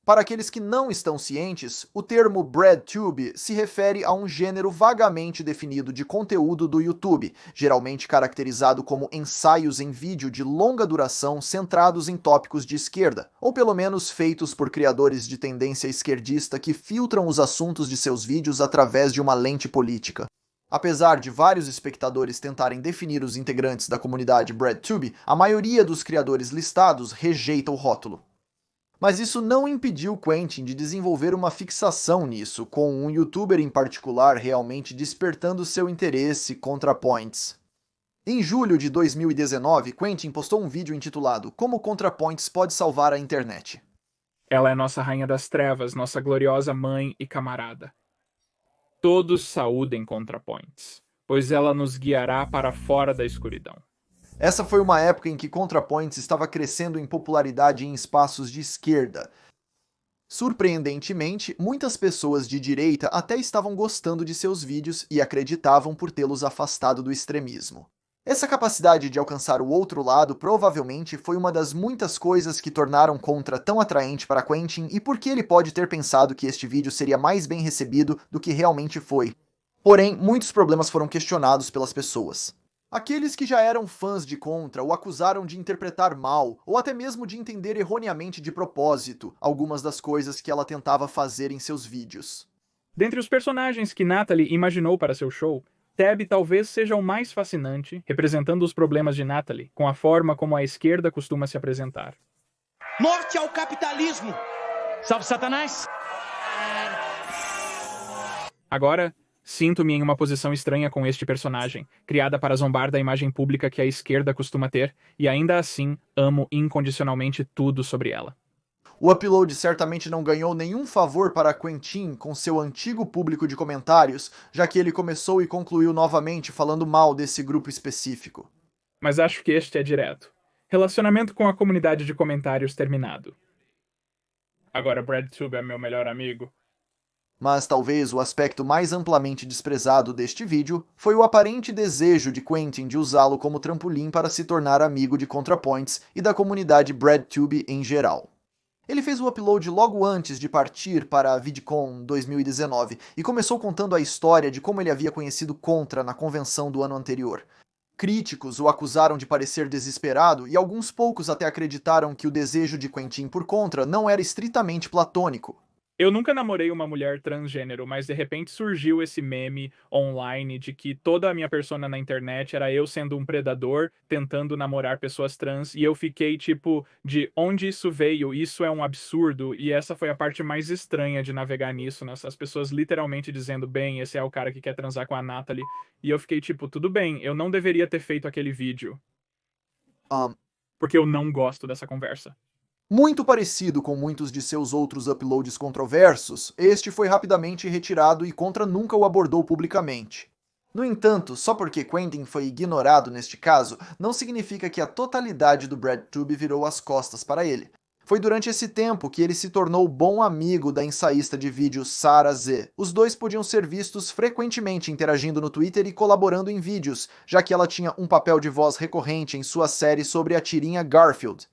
Para aqueles que não estão cientes, o termo BreadTube se refere a um gênero vagamente definido de conteúdo do YouTube, geralmente caracterizado como ensaios em vídeo de longa duração centrados em tópicos de esquerda, ou pelo menos feitos por criadores de tendência esquerdista que filtram os assuntos de seus vídeos através de uma lente política. Apesar de vários espectadores tentarem definir os integrantes da comunidade BreadTube, a maioria dos criadores listados rejeita o rótulo. Mas isso não impediu Quentin de desenvolver uma fixação nisso, com um youtuber em particular realmente despertando seu interesse contra ContraPoints. Em julho de 2019, Quentin postou um vídeo intitulado Como ContraPoints pode salvar a internet. Ela é nossa rainha das trevas, nossa gloriosa mãe e camarada. Todos saúdem ContraPoints, pois ela nos guiará para fora da escuridão. Essa foi uma época em que ContraPoints estava crescendo em popularidade em espaços de esquerda. Surpreendentemente, muitas pessoas de direita até estavam gostando de seus vídeos e acreditavam por tê-los afastado do extremismo. Essa capacidade de alcançar o outro lado provavelmente foi uma das muitas coisas que tornaram Contra tão atraente para Quentin e por que ele pode ter pensado que este vídeo seria mais bem recebido do que realmente foi. Porém, muitos problemas foram questionados pelas pessoas. Aqueles que já eram fãs de Contra o acusaram de interpretar mal, ou até mesmo de entender erroneamente de propósito, algumas das coisas que ela tentava fazer em seus vídeos. Dentre os personagens que Natalie imaginou para seu show, Tab talvez seja o mais fascinante, representando os problemas de Natalie, com a forma como a esquerda costuma se apresentar. Morte ao capitalismo! Salve Satanás! Agora, sinto-me em uma posição estranha com este personagem, criada para zombar da imagem pública que a esquerda costuma ter, e ainda assim amo incondicionalmente tudo sobre ela. O upload certamente não ganhou nenhum favor para Quentin com seu antigo público de comentários, já que ele começou e concluiu novamente falando mal desse grupo específico. Mas acho que este é direto. Relacionamento com a comunidade de comentários terminado. Agora BradTube é meu melhor amigo. Mas talvez o aspecto mais amplamente desprezado deste vídeo foi o aparente desejo de Quentin de usá-lo como trampolim para se tornar amigo de ContraPoints e da comunidade BradTube em geral. Ele fez o upload logo antes de partir para a VidCon 2019 e começou contando a história de como ele havia conhecido Contra na convenção do ano anterior. Críticos o acusaram de parecer desesperado e alguns poucos até acreditaram que o desejo de Quentin por Contra não era estritamente platônico. Eu nunca namorei uma mulher transgênero, mas de repente surgiu esse meme online de que toda a minha persona na internet era eu sendo um predador tentando namorar pessoas trans, e eu fiquei tipo, de onde isso veio? Isso é um absurdo, e essa foi a parte mais estranha de navegar nisso, né? As pessoas literalmente dizendo, bem, esse é o cara que quer transar com a Natalie, e eu fiquei tipo, tudo bem, eu não deveria ter feito aquele vídeo. Porque eu não gosto dessa conversa. Muito parecido com muitos de seus outros uploads controversos, este foi rapidamente retirado e Contra nunca o abordou publicamente. No entanto, só porque Quentin foi ignorado neste caso, não significa que a totalidade do BradTube virou as costas para ele. Foi durante esse tempo que ele se tornou bom amigo da ensaísta de vídeo Sarah Z. Os dois podiam ser vistos frequentemente interagindo no Twitter e colaborando em vídeos, já que ela tinha um papel de voz recorrente em sua série sobre a tirinha Garfield.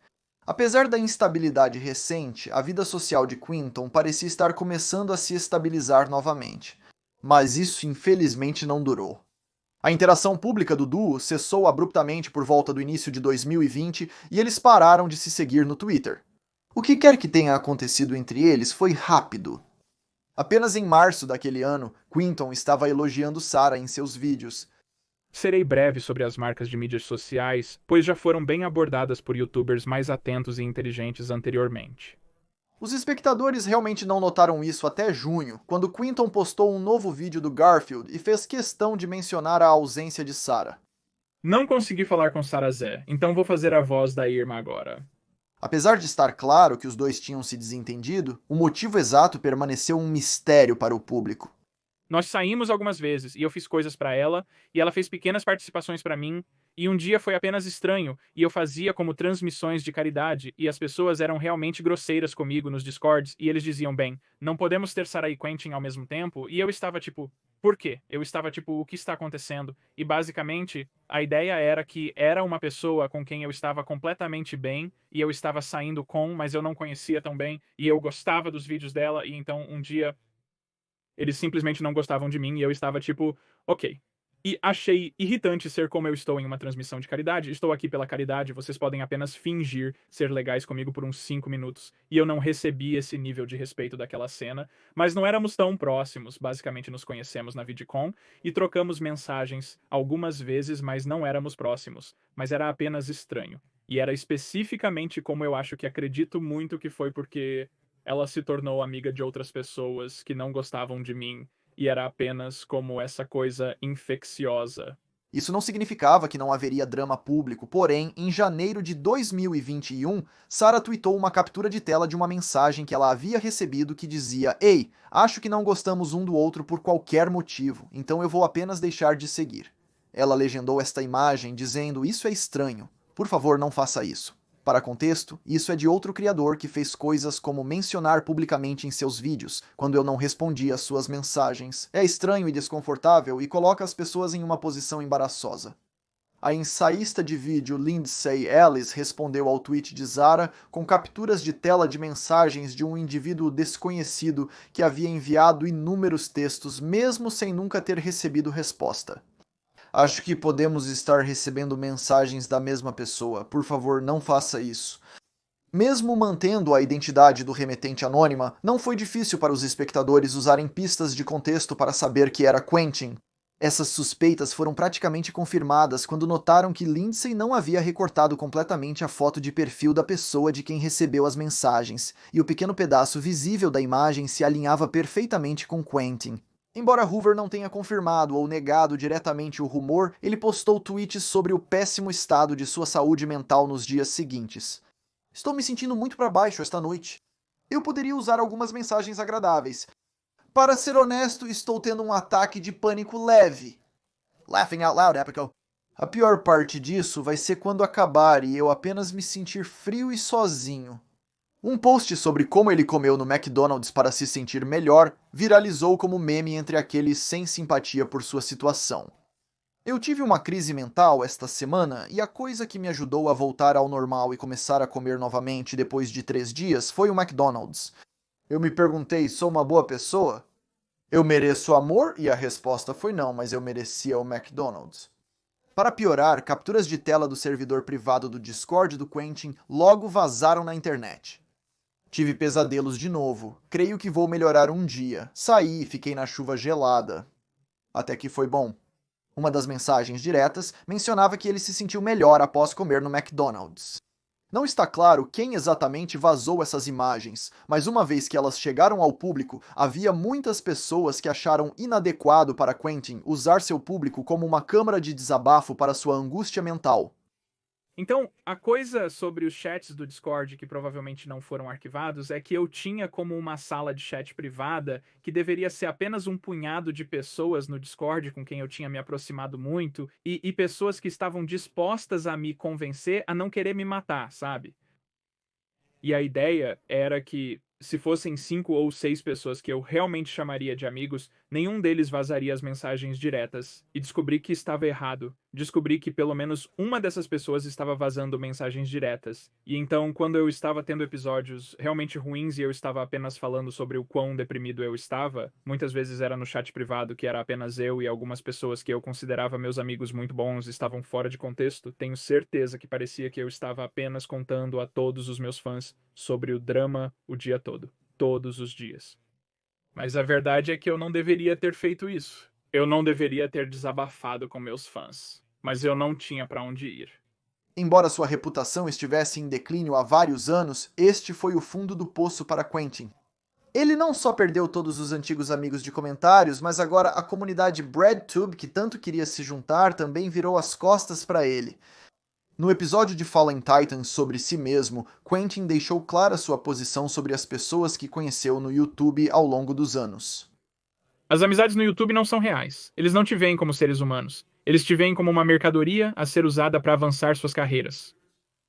Apesar da instabilidade recente, a vida social de Quinton parecia estar começando a se estabilizar novamente. Mas isso infelizmente não durou. A interação pública do duo cessou abruptamente por volta do início de 2020 e eles pararam de se seguir no Twitter. O que quer que tenha acontecido entre eles foi rápido. Apenas em março daquele ano, Quinton estava elogiando Sarah em seus vídeos. Serei breve sobre as marcas de mídias sociais, pois já foram bem abordadas por youtubers mais atentos e inteligentes anteriormente. Os espectadores realmente não notaram isso até junho, quando Quinton postou um novo vídeo do Garfield e fez questão de mencionar a ausência de Sarah. Não consegui falar com Sarah Z, então vou fazer a voz da Irma agora. Apesar de estar claro que os dois tinham se desentendido, o motivo exato permaneceu um mistério para o público. Nós saímos algumas vezes, e eu fiz coisas pra ela, e ela fez pequenas participações pra mim, e um dia foi apenas estranho, e eu fazia como transmissões de caridade, e as pessoas eram realmente grosseiras comigo nos Discords, e eles diziam, bem, não podemos ter Sarah e Quentin ao mesmo tempo, e eu estava tipo, por quê? Eu estava tipo, o que está acontecendo? E basicamente, a ideia era que era uma pessoa com quem eu estava completamente bem, e eu estava saindo com, mas eu não conhecia tão bem, e eu gostava dos vídeos dela, e então um dia eles simplesmente não gostavam de mim e eu estava tipo, ok. E achei irritante ser como eu estou em uma transmissão de caridade. Estou aqui pela caridade, vocês podem apenas fingir ser legais comigo por uns 5 minutos. E eu não recebi esse nível de respeito daquela cena. Mas não éramos tão próximos. Basicamente nos conhecemos na VidCon e trocamos mensagens algumas vezes, mas não éramos próximos. Mas era apenas estranho. E era especificamente como eu acho que acredito muito que foi porque ela se tornou amiga de outras pessoas que não gostavam de mim, e era apenas como essa coisa infecciosa. Isso não significava que não haveria drama público, porém, em janeiro de 2021, Sarah tweetou uma captura de tela de uma mensagem que ela havia recebido que dizia: "Ei, acho que não gostamos um do outro por qualquer motivo, então eu vou apenas deixar de seguir." Ela legendou esta imagem dizendo: "Isso é estranho. Por favor, não faça isso." Para contexto, isso é de outro criador que fez coisas como mencionar publicamente em seus vídeos, quando eu não respondi às suas mensagens. É estranho e desconfortável e coloca as pessoas em uma posição embaraçosa. A ensaísta de vídeo Lindsay Ellis respondeu ao tweet de Sarah com capturas de tela de mensagens de um indivíduo desconhecido que havia enviado inúmeros textos mesmo sem nunca ter recebido resposta. Acho que podemos estar recebendo mensagens da mesma pessoa. Por favor, não faça isso. Mesmo mantendo a identidade do remetente anônima, não foi difícil para os espectadores usarem pistas de contexto para saber que era Quentin. Essas suspeitas foram praticamente confirmadas quando notaram que Lindsay não havia recortado completamente a foto de perfil da pessoa de quem recebeu as mensagens, e o pequeno pedaço visível da imagem se alinhava perfeitamente com Quentin. Embora Hoover não tenha confirmado ou negado diretamente o rumor, ele postou tweets sobre o péssimo estado de sua saúde mental nos dias seguintes. "Estou me sentindo muito para baixo esta noite. Eu poderia usar algumas mensagens agradáveis. Para ser honesto, estou tendo um ataque de pânico leve. Laughing out loud, Epico. A pior parte disso vai ser quando acabar e eu apenas me sentir frio e sozinho. Um post sobre como ele comeu no McDonald's para se sentir melhor viralizou como meme entre aqueles sem simpatia por sua situação. Eu tive uma crise mental esta semana e a coisa que me ajudou a voltar ao normal e começar a comer novamente depois de 3 dias foi o McDonald's. Eu me perguntei, sou uma boa pessoa? Eu mereço amor? E a resposta foi não, mas eu merecia o McDonald's. Para piorar, capturas de tela do servidor privado do Discord do Quentin logo vazaram na internet. Tive pesadelos de novo. Creio que vou melhorar um dia. Saí e fiquei na chuva gelada. Até que foi bom. Uma das mensagens diretas mencionava que ele se sentiu melhor após comer no McDonald's. Não está claro quem exatamente vazou essas imagens, mas uma vez que elas chegaram ao público, havia muitas pessoas que acharam inadequado para Quentin usar seu público como uma câmara de desabafo para sua angústia mental. Então, a coisa sobre os chats do Discord que provavelmente não foram arquivados é que eu tinha como uma sala de chat privada que deveria ser apenas um punhado de pessoas no Discord com quem eu tinha me aproximado muito e pessoas que estavam dispostas a me convencer a não querer me matar, sabe? E a ideia era que, se fossem 5 ou 6 pessoas que eu realmente chamaria de amigos, nenhum deles vazaria as mensagens diretas. E descobri que estava errado. Descobri que pelo menos uma dessas pessoas estava vazando mensagens diretas. E então, quando eu estava tendo episódios realmente ruins e eu estava apenas falando sobre o quão deprimido eu estava, muitas vezes era no chat privado que era apenas eu e algumas pessoas que eu considerava meus amigos muito bons estavam fora de contexto, tenho certeza que parecia que eu estava apenas contando a todos os meus fãs sobre o drama o dia todo. Todos os dias. Mas a verdade é que eu não deveria ter feito isso. Eu não deveria ter desabafado com meus fãs. Mas eu não tinha para onde ir. Embora sua reputação estivesse em declínio há vários anos, este foi o fundo do poço para Quentin. Ele não só perdeu todos os antigos amigos de comentários, mas agora a comunidade BreadTube, que tanto queria se juntar, também virou as costas para ele. No episódio de Fallen Titans sobre si mesmo, Quentin deixou clara sua posição sobre as pessoas que conheceu no YouTube ao longo dos anos. As amizades no YouTube não são reais. Eles não te veem como seres humanos. Eles te veem como uma mercadoria a ser usada para avançar suas carreiras.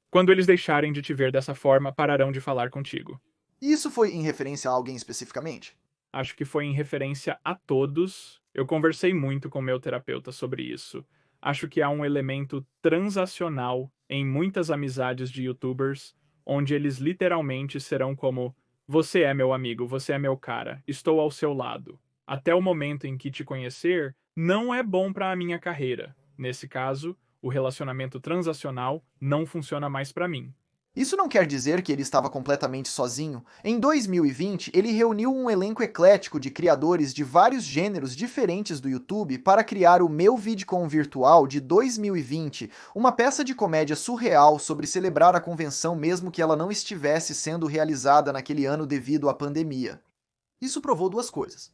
Quando eles deixarem de te ver dessa forma, pararão de falar contigo. E isso foi em referência a alguém especificamente? Acho que foi em referência a todos. Eu conversei muito com meu terapeuta sobre isso. Acho que há um elemento transacional em muitas amizades de YouTubers, onde eles literalmente serão como: você é meu amigo, você é meu cara, estou ao seu lado. Até o momento em que te conhecer não é bom para a minha carreira. Nesse caso, o relacionamento transacional não funciona mais para mim. Isso não quer dizer que ele estava completamente sozinho. Em 2020, ele reuniu um elenco eclético de criadores de vários gêneros diferentes do YouTube para criar o Meu VidCon Virtual de 2020, uma peça de comédia surreal sobre celebrar a convenção mesmo que ela não estivesse sendo realizada naquele ano devido à pandemia. Isso provou duas coisas.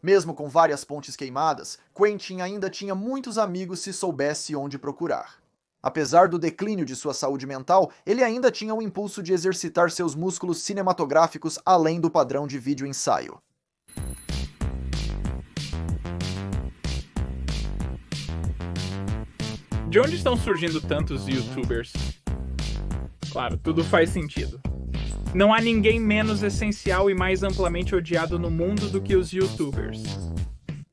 Mesmo com várias pontes queimadas, Quentin ainda tinha muitos amigos se soubesse onde procurar. Apesar do declínio de sua saúde mental, ele ainda tinha o impulso de exercitar seus músculos cinematográficos além do padrão de vídeo ensaio. De onde estão surgindo tantos YouTubers? Claro, tudo faz sentido. Não há ninguém menos essencial e mais amplamente odiado no mundo do que os YouTubers.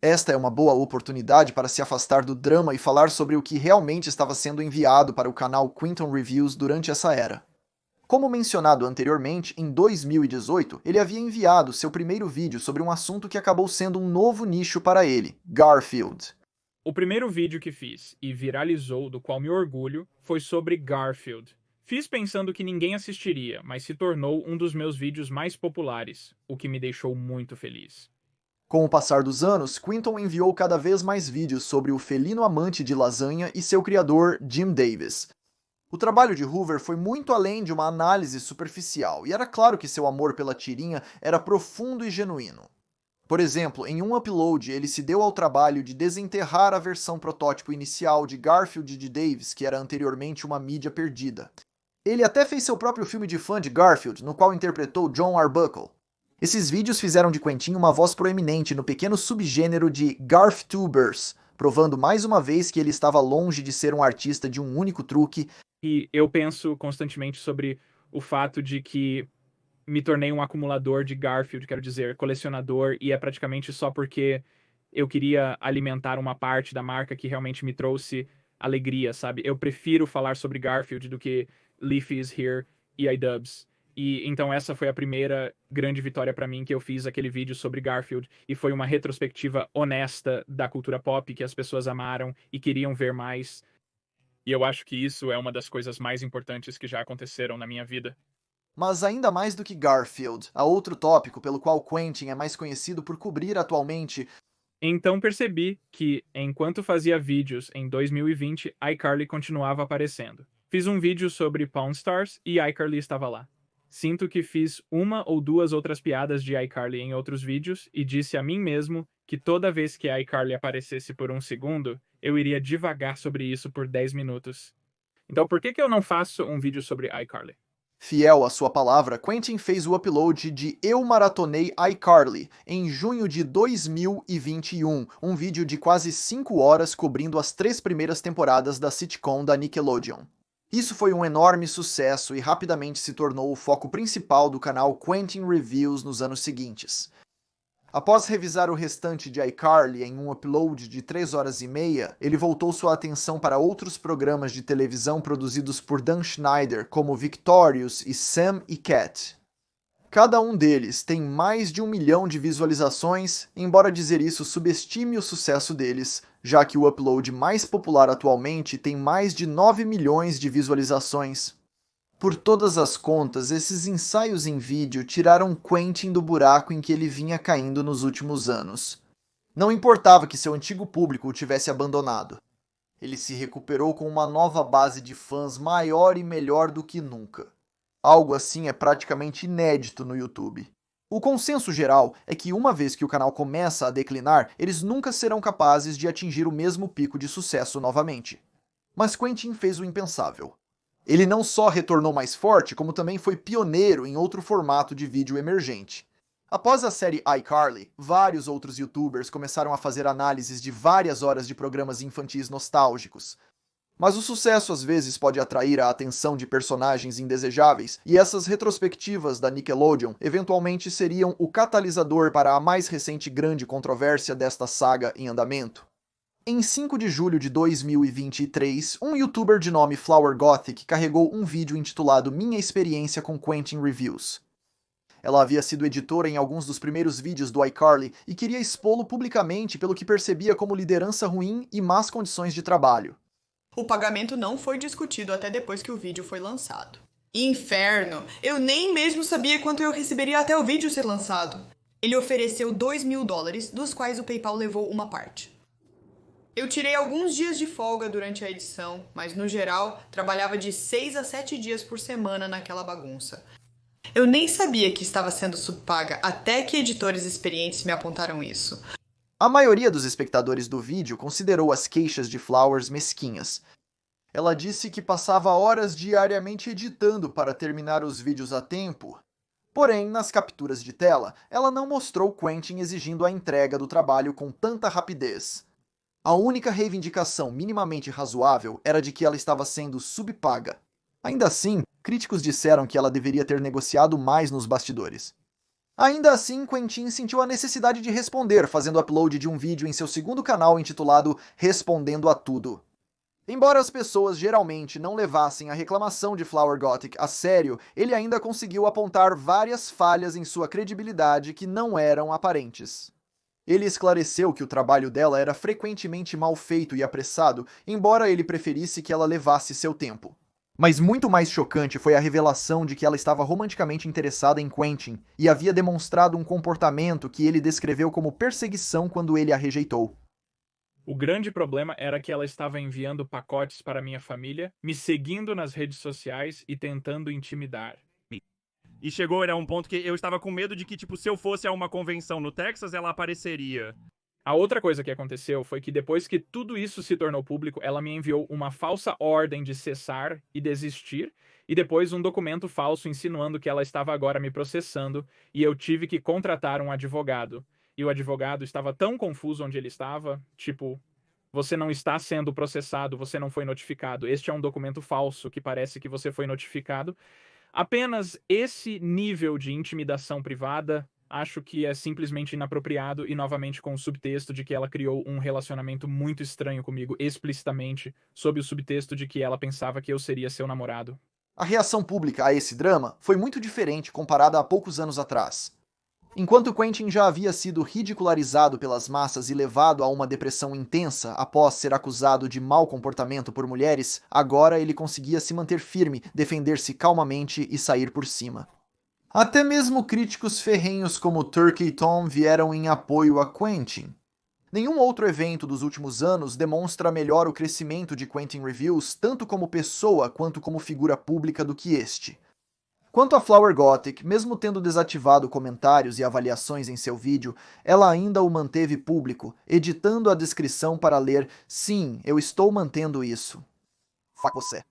Esta é uma boa oportunidade para se afastar do drama e falar sobre o que realmente estava sendo enviado para o canal Quinton Reviews durante essa era. Como mencionado anteriormente, em 2018, ele havia enviado seu primeiro vídeo sobre um assunto que acabou sendo um novo nicho para ele, Garfield. O primeiro vídeo que fiz, e viralizou, do qual me orgulho, foi sobre Garfield. Fiz pensando que ninguém assistiria, mas se tornou um dos meus vídeos mais populares, o que me deixou muito feliz. Com o passar dos anos, Quinton enviou cada vez mais vídeos sobre o felino amante de lasanha e seu criador, Jim Davis. O trabalho de Hoover foi muito além de uma análise superficial, e era claro que seu amor pela tirinha era profundo e genuíno. Por exemplo, em um upload, ele se deu ao trabalho de desenterrar a versão protótipo inicial de Garfield de Davis, que era anteriormente uma mídia perdida. Ele até fez seu próprio filme de fã de Garfield, no qual interpretou John Arbuckle. Esses vídeos fizeram de Quentin uma voz proeminente no pequeno subgênero de Garftubers, provando mais uma vez que ele estava longe de ser um artista de um único truque. E eu penso constantemente sobre o fato de que me tornei um acumulador de Garfield, quero dizer, colecionador, e é praticamente só porque eu queria alimentar uma parte da marca que realmente me trouxe alegria, sabe? Eu prefiro falar sobre Garfield do que Leafy is Here e iDubbbz. E então essa foi a primeira grande vitória pra mim, que eu fiz aquele vídeo sobre Garfield, e foi uma retrospectiva honesta da cultura pop que as pessoas amaram e queriam ver mais. E eu acho que isso é uma das coisas mais importantes que já aconteceram na minha vida. Mas ainda mais do que Garfield, há outro tópico pelo qual Quentin é mais conhecido por cobrir atualmente. Então percebi que, enquanto fazia vídeos em 2020, iCarly continuava aparecendo. Fiz um vídeo sobre Pawn Stars e iCarly estava lá. Sinto que fiz uma ou duas outras piadas de iCarly em outros vídeos e disse a mim mesmo que toda vez que a iCarly aparecesse por um segundo, eu iria divagar sobre isso por 10 minutos. Então por que eu não faço um vídeo sobre iCarly? Fiel à sua palavra, Quentin fez o upload de Eu Maratonei iCarly em junho de 2021, um vídeo de quase 5 horas cobrindo as 3 primeiras temporadas da sitcom da Nickelodeon. Isso foi um enorme sucesso e rapidamente se tornou o foco principal do canal Quentin Reviews nos anos seguintes. Após revisar o restante de iCarly em um upload de 3 horas e meia, ele voltou sua atenção para outros programas de televisão produzidos por Dan Schneider, como Victorious e Sam e Cat. Cada um deles tem mais de 1 milhão de visualizações, embora dizer isso subestime o sucesso deles, já que o upload mais popular atualmente tem mais de 9 milhões de visualizações. Por todas as contas, esses ensaios em vídeo tiraram Quentin do buraco em que ele vinha caindo nos últimos anos. Não importava que seu antigo público o tivesse abandonado. Ele se recuperou com uma nova base de fãs maior e melhor do que nunca. Algo assim é praticamente inédito no YouTube. O consenso geral é que uma vez que o canal começa a declinar, eles nunca serão capazes de atingir o mesmo pico de sucesso novamente. Mas Quentin fez o impensável. Ele não só retornou mais forte, como também foi pioneiro em outro formato de vídeo emergente. Após a série iCarly, vários outros youtubers começaram a fazer análises de várias horas de programas infantis nostálgicos. Mas o sucesso às vezes pode atrair a atenção de personagens indesejáveis, e essas retrospectivas da Nickelodeon eventualmente seriam o catalisador para a mais recente grande controvérsia desta saga em andamento. Em 5 de julho de 2023, um youtuber de nome Flower Gothic carregou um vídeo intitulado Minha Experiência com Quentin Reviews. Ela havia sido editora em alguns dos primeiros vídeos do iCarly e queria expô-lo publicamente pelo que percebia como liderança ruim e más condições de trabalho. O pagamento não foi discutido até depois que o vídeo foi lançado. Inferno! Eu nem mesmo sabia quanto eu receberia até o vídeo ser lançado. Ele ofereceu $2.000, dos quais o PayPal levou uma parte. Eu tirei alguns dias de folga durante a edição, mas no geral, trabalhava de 6 a 7 dias por semana naquela bagunça. Eu nem sabia que estava sendo subpaga até que editores experientes me apontaram isso. A maioria dos espectadores do vídeo considerou as queixas de Flowers mesquinhas. Ela disse que passava horas diariamente editando para terminar os vídeos a tempo. Porém, nas capturas de tela, ela não mostrou Quentin exigindo a entrega do trabalho com tanta rapidez. A única reivindicação minimamente razoável era de que ela estava sendo subpaga. Ainda assim, críticos disseram que ela deveria ter negociado mais nos bastidores. Ainda assim, Quentin sentiu a necessidade de responder, fazendo upload de um vídeo em seu segundo canal intitulado Respondendo a Tudo. Embora as pessoas geralmente não levassem a reclamação de Flower Gothic a sério, ele ainda conseguiu apontar várias falhas em sua credibilidade que não eram aparentes. Ele esclareceu que o trabalho dela era frequentemente mal feito e apressado, embora ele preferisse que ela levasse seu tempo. Mas muito mais chocante foi a revelação de que ela estava romanticamente interessada em Quentin e havia demonstrado um comportamento que ele descreveu como perseguição quando ele a rejeitou. O grande problema era que ela estava enviando pacotes para minha família, me seguindo nas redes sociais e tentando intimidar. E chegou a um ponto que eu estava com medo de que, tipo, se eu fosse a uma convenção no Texas, ela apareceria. A outra coisa que aconteceu foi que depois que tudo isso se tornou público, ela me enviou uma falsa ordem de cessar e desistir, e depois um documento falso insinuando que ela estava agora me processando, e eu tive que contratar um advogado. E o advogado estava tão confuso onde ele estava, tipo, Você não está sendo processado, você não foi notificado. Este é um documento falso que parece que você foi notificado. Apenas esse nível de intimidação privada acho que é simplesmente inapropriado e novamente com o subtexto de que ela criou um relacionamento muito estranho comigo explicitamente, sob o subtexto de que ela pensava que eu seria seu namorado. A reação pública a esse drama foi muito diferente comparada a poucos anos atrás. Enquanto Quentin já havia sido ridicularizado pelas massas e levado a uma depressão intensa após ser acusado de mau comportamento por mulheres, agora ele conseguia se manter firme, defender-se calmamente e sair por cima. Até mesmo críticos ferrenhos como Turkey Tom vieram em apoio a Quentin. Nenhum outro evento dos últimos anos demonstra melhor o crescimento de Quentin Reviews tanto como pessoa quanto como figura pública do que este. Quanto a Flower Gothic, mesmo tendo desativado comentários e avaliações em seu vídeo, ela ainda o manteve público, editando a descrição para ler "Sim, eu estou mantendo isso. Fuck você."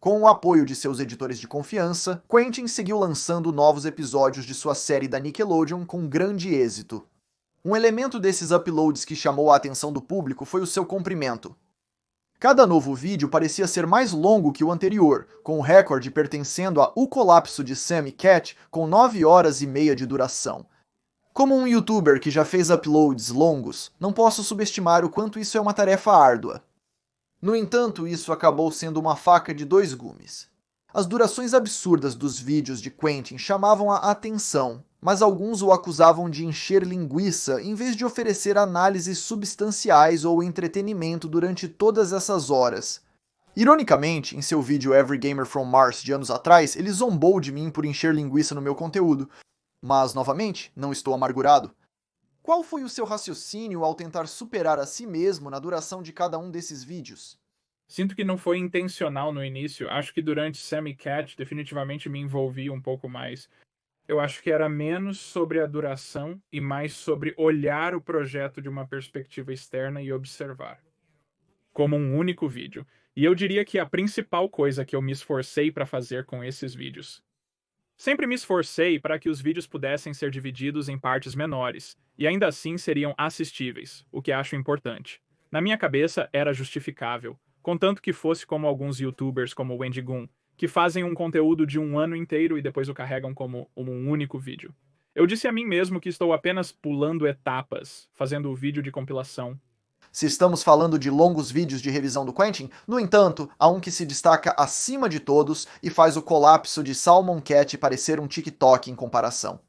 Com o apoio de seus editores de confiança, Quentin seguiu lançando novos episódios de sua série da Nickelodeon com grande êxito. Um elemento desses uploads que chamou a atenção do público foi o seu comprimento. Cada novo vídeo parecia ser mais longo que o anterior, com o recorde pertencendo a O Colapso de Sam e Cat, com 9 horas e meia de duração. Como um youtuber que já fez uploads longos, não posso subestimar o quanto isso é uma tarefa árdua. No entanto, isso acabou sendo uma faca de dois gumes. As durações absurdas dos vídeos de Quentin chamavam a atenção, mas alguns o acusavam de encher linguiça em vez de oferecer análises substanciais ou entretenimento durante todas essas horas. Ironicamente, em seu vídeo Every Gamer from Mars de anos atrás, ele zombou de mim por encher linguiça no meu conteúdo. Mas, novamente, não estou amargurado. Qual foi o seu raciocínio ao tentar superar a si mesmo na duração de cada um desses vídeos? Sinto que não foi intencional no início. Acho que durante Sam e Cat definitivamente me envolvi um pouco mais. Eu acho que era menos sobre a duração e mais sobre olhar o projeto de uma perspectiva externa e observar. Como um único vídeo. E eu diria que a principal coisa que eu me esforcei para fazer com esses vídeos. Sempre me esforcei para que os vídeos pudessem ser divididos em partes menores, e ainda assim seriam assistíveis, o que acho importante. Na minha cabeça era justificável, contanto que fosse como alguns youtubers como o Wendy Gun, que fazem um conteúdo de um ano inteiro e depois o carregam como um único vídeo. Eu disse a mim mesmo que estou apenas pulando etapas, fazendo o vídeo de compilação. Se estamos falando de longos vídeos de revisão do Quentin, no entanto, há um que se destaca acima de todos e faz o colapso de Salmon Cat parecer um TikTok em comparação.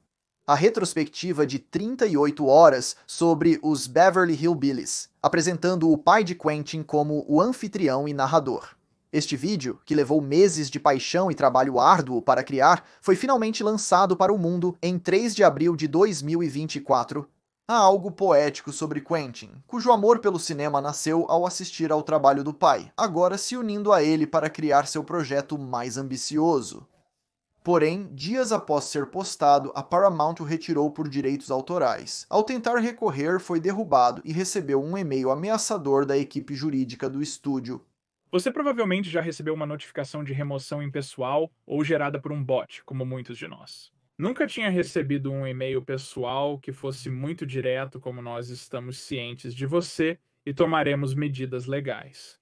A retrospectiva de 38 horas sobre os Beverly Hillbillies, apresentando o pai de Quentin como o anfitrião e narrador. Este vídeo, que levou meses de paixão e trabalho árduo para criar, foi finalmente lançado para o mundo em 3 de abril de 2024. Há algo poético sobre Quentin, cujo amor pelo cinema nasceu ao assistir ao trabalho do pai, agora se unindo a ele para criar seu projeto mais ambicioso. Porém, dias após ser postado, a Paramount o retirou por direitos autorais. Ao tentar recorrer, foi derrubado e recebeu um e-mail ameaçador da equipe jurídica do estúdio. Você provavelmente já recebeu uma notificação de remoção impessoal ou gerada por um bot, como muitos de nós. Nunca tinha recebido um e-mail pessoal que fosse muito direto como nós estamos cientes de você e tomaremos medidas legais.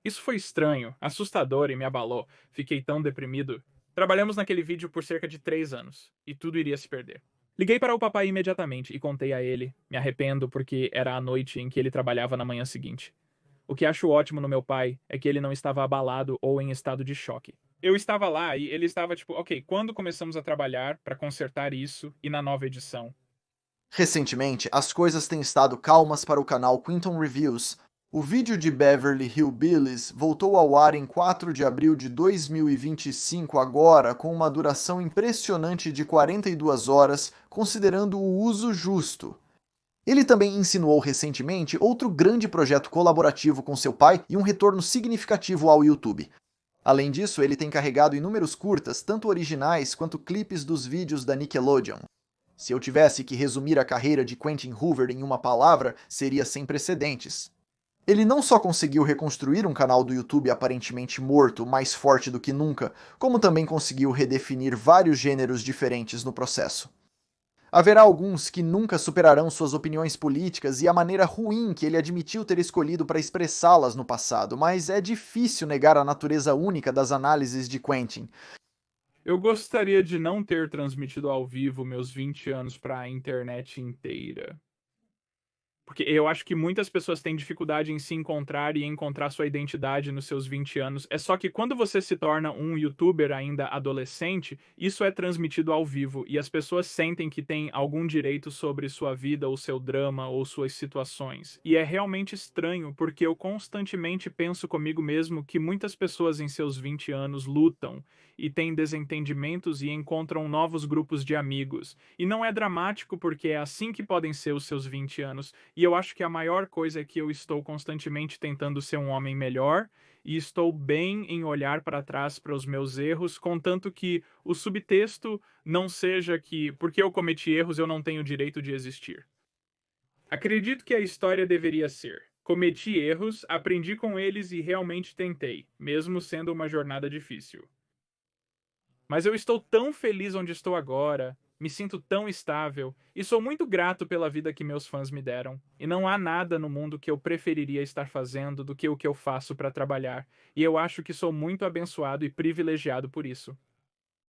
Isso foi estranho, assustador e me abalou. Fiquei tão deprimido. Trabalhamos naquele vídeo por cerca de 3 anos, e tudo iria se perder. Liguei para o papai imediatamente e contei a ele. Me arrependo porque era a noite em que ele trabalhava na manhã seguinte. O que acho ótimo no meu pai é que ele não estava abalado ou em estado de choque. Eu estava lá e ele estava tipo, ok, quando começamos a trabalhar para consertar isso e na nova edição? Recentemente, as coisas têm estado calmas para o canal Quinton Reviews. O vídeo de Beverly Hillbillies voltou ao ar em 4 de abril de 2025 agora, com uma duração impressionante de 42 horas, considerando o uso justo. Ele também insinuou recentemente outro grande projeto colaborativo com seu pai e um retorno significativo ao YouTube. Além disso, ele tem carregado inúmeros curtas, tanto originais quanto clipes dos vídeos da Nickelodeon. Se eu tivesse que resumir a carreira de Quentin Hoover em uma palavra, seria sem precedentes. Ele não só conseguiu reconstruir um canal do YouTube aparentemente morto, mais forte do que nunca, como também conseguiu redefinir vários gêneros diferentes no processo. Haverá alguns que nunca superarão suas opiniões políticas e a maneira ruim que ele admitiu ter escolhido para expressá-las no passado, mas é difícil negar a natureza única das análises de Quentin. Eu gostaria de não ter transmitido ao vivo meus 20 anos para a internet inteira. Porque eu acho que muitas pessoas têm dificuldade em se encontrar e encontrar sua identidade nos seus 20 anos. É só que quando você se torna um youtuber ainda adolescente, isso é transmitido ao vivo e as pessoas sentem que têm algum direito sobre sua vida ou seu drama ou suas situações. E é realmente estranho porque eu constantemente penso comigo mesmo que muitas pessoas em seus 20 anos lutam e têm desentendimentos e encontram novos grupos de amigos. E não é dramático porque é assim que podem ser os seus 20 anos. E eu acho que a maior coisa é que eu estou constantemente tentando ser um homem melhor e estou bem em olhar para trás para os meus erros, contanto que o subtexto não seja que, porque eu cometi erros, eu não tenho direito de existir. Acredito que a história deveria ser: cometi erros, aprendi com eles e realmente tentei, mesmo sendo uma jornada difícil. Mas eu estou tão feliz onde estou agora, me sinto tão estável e sou muito grato pela vida que meus fãs me deram. E não há nada no mundo que eu preferiria estar fazendo do que o que eu faço para trabalhar. E eu acho que sou muito abençoado e privilegiado por isso.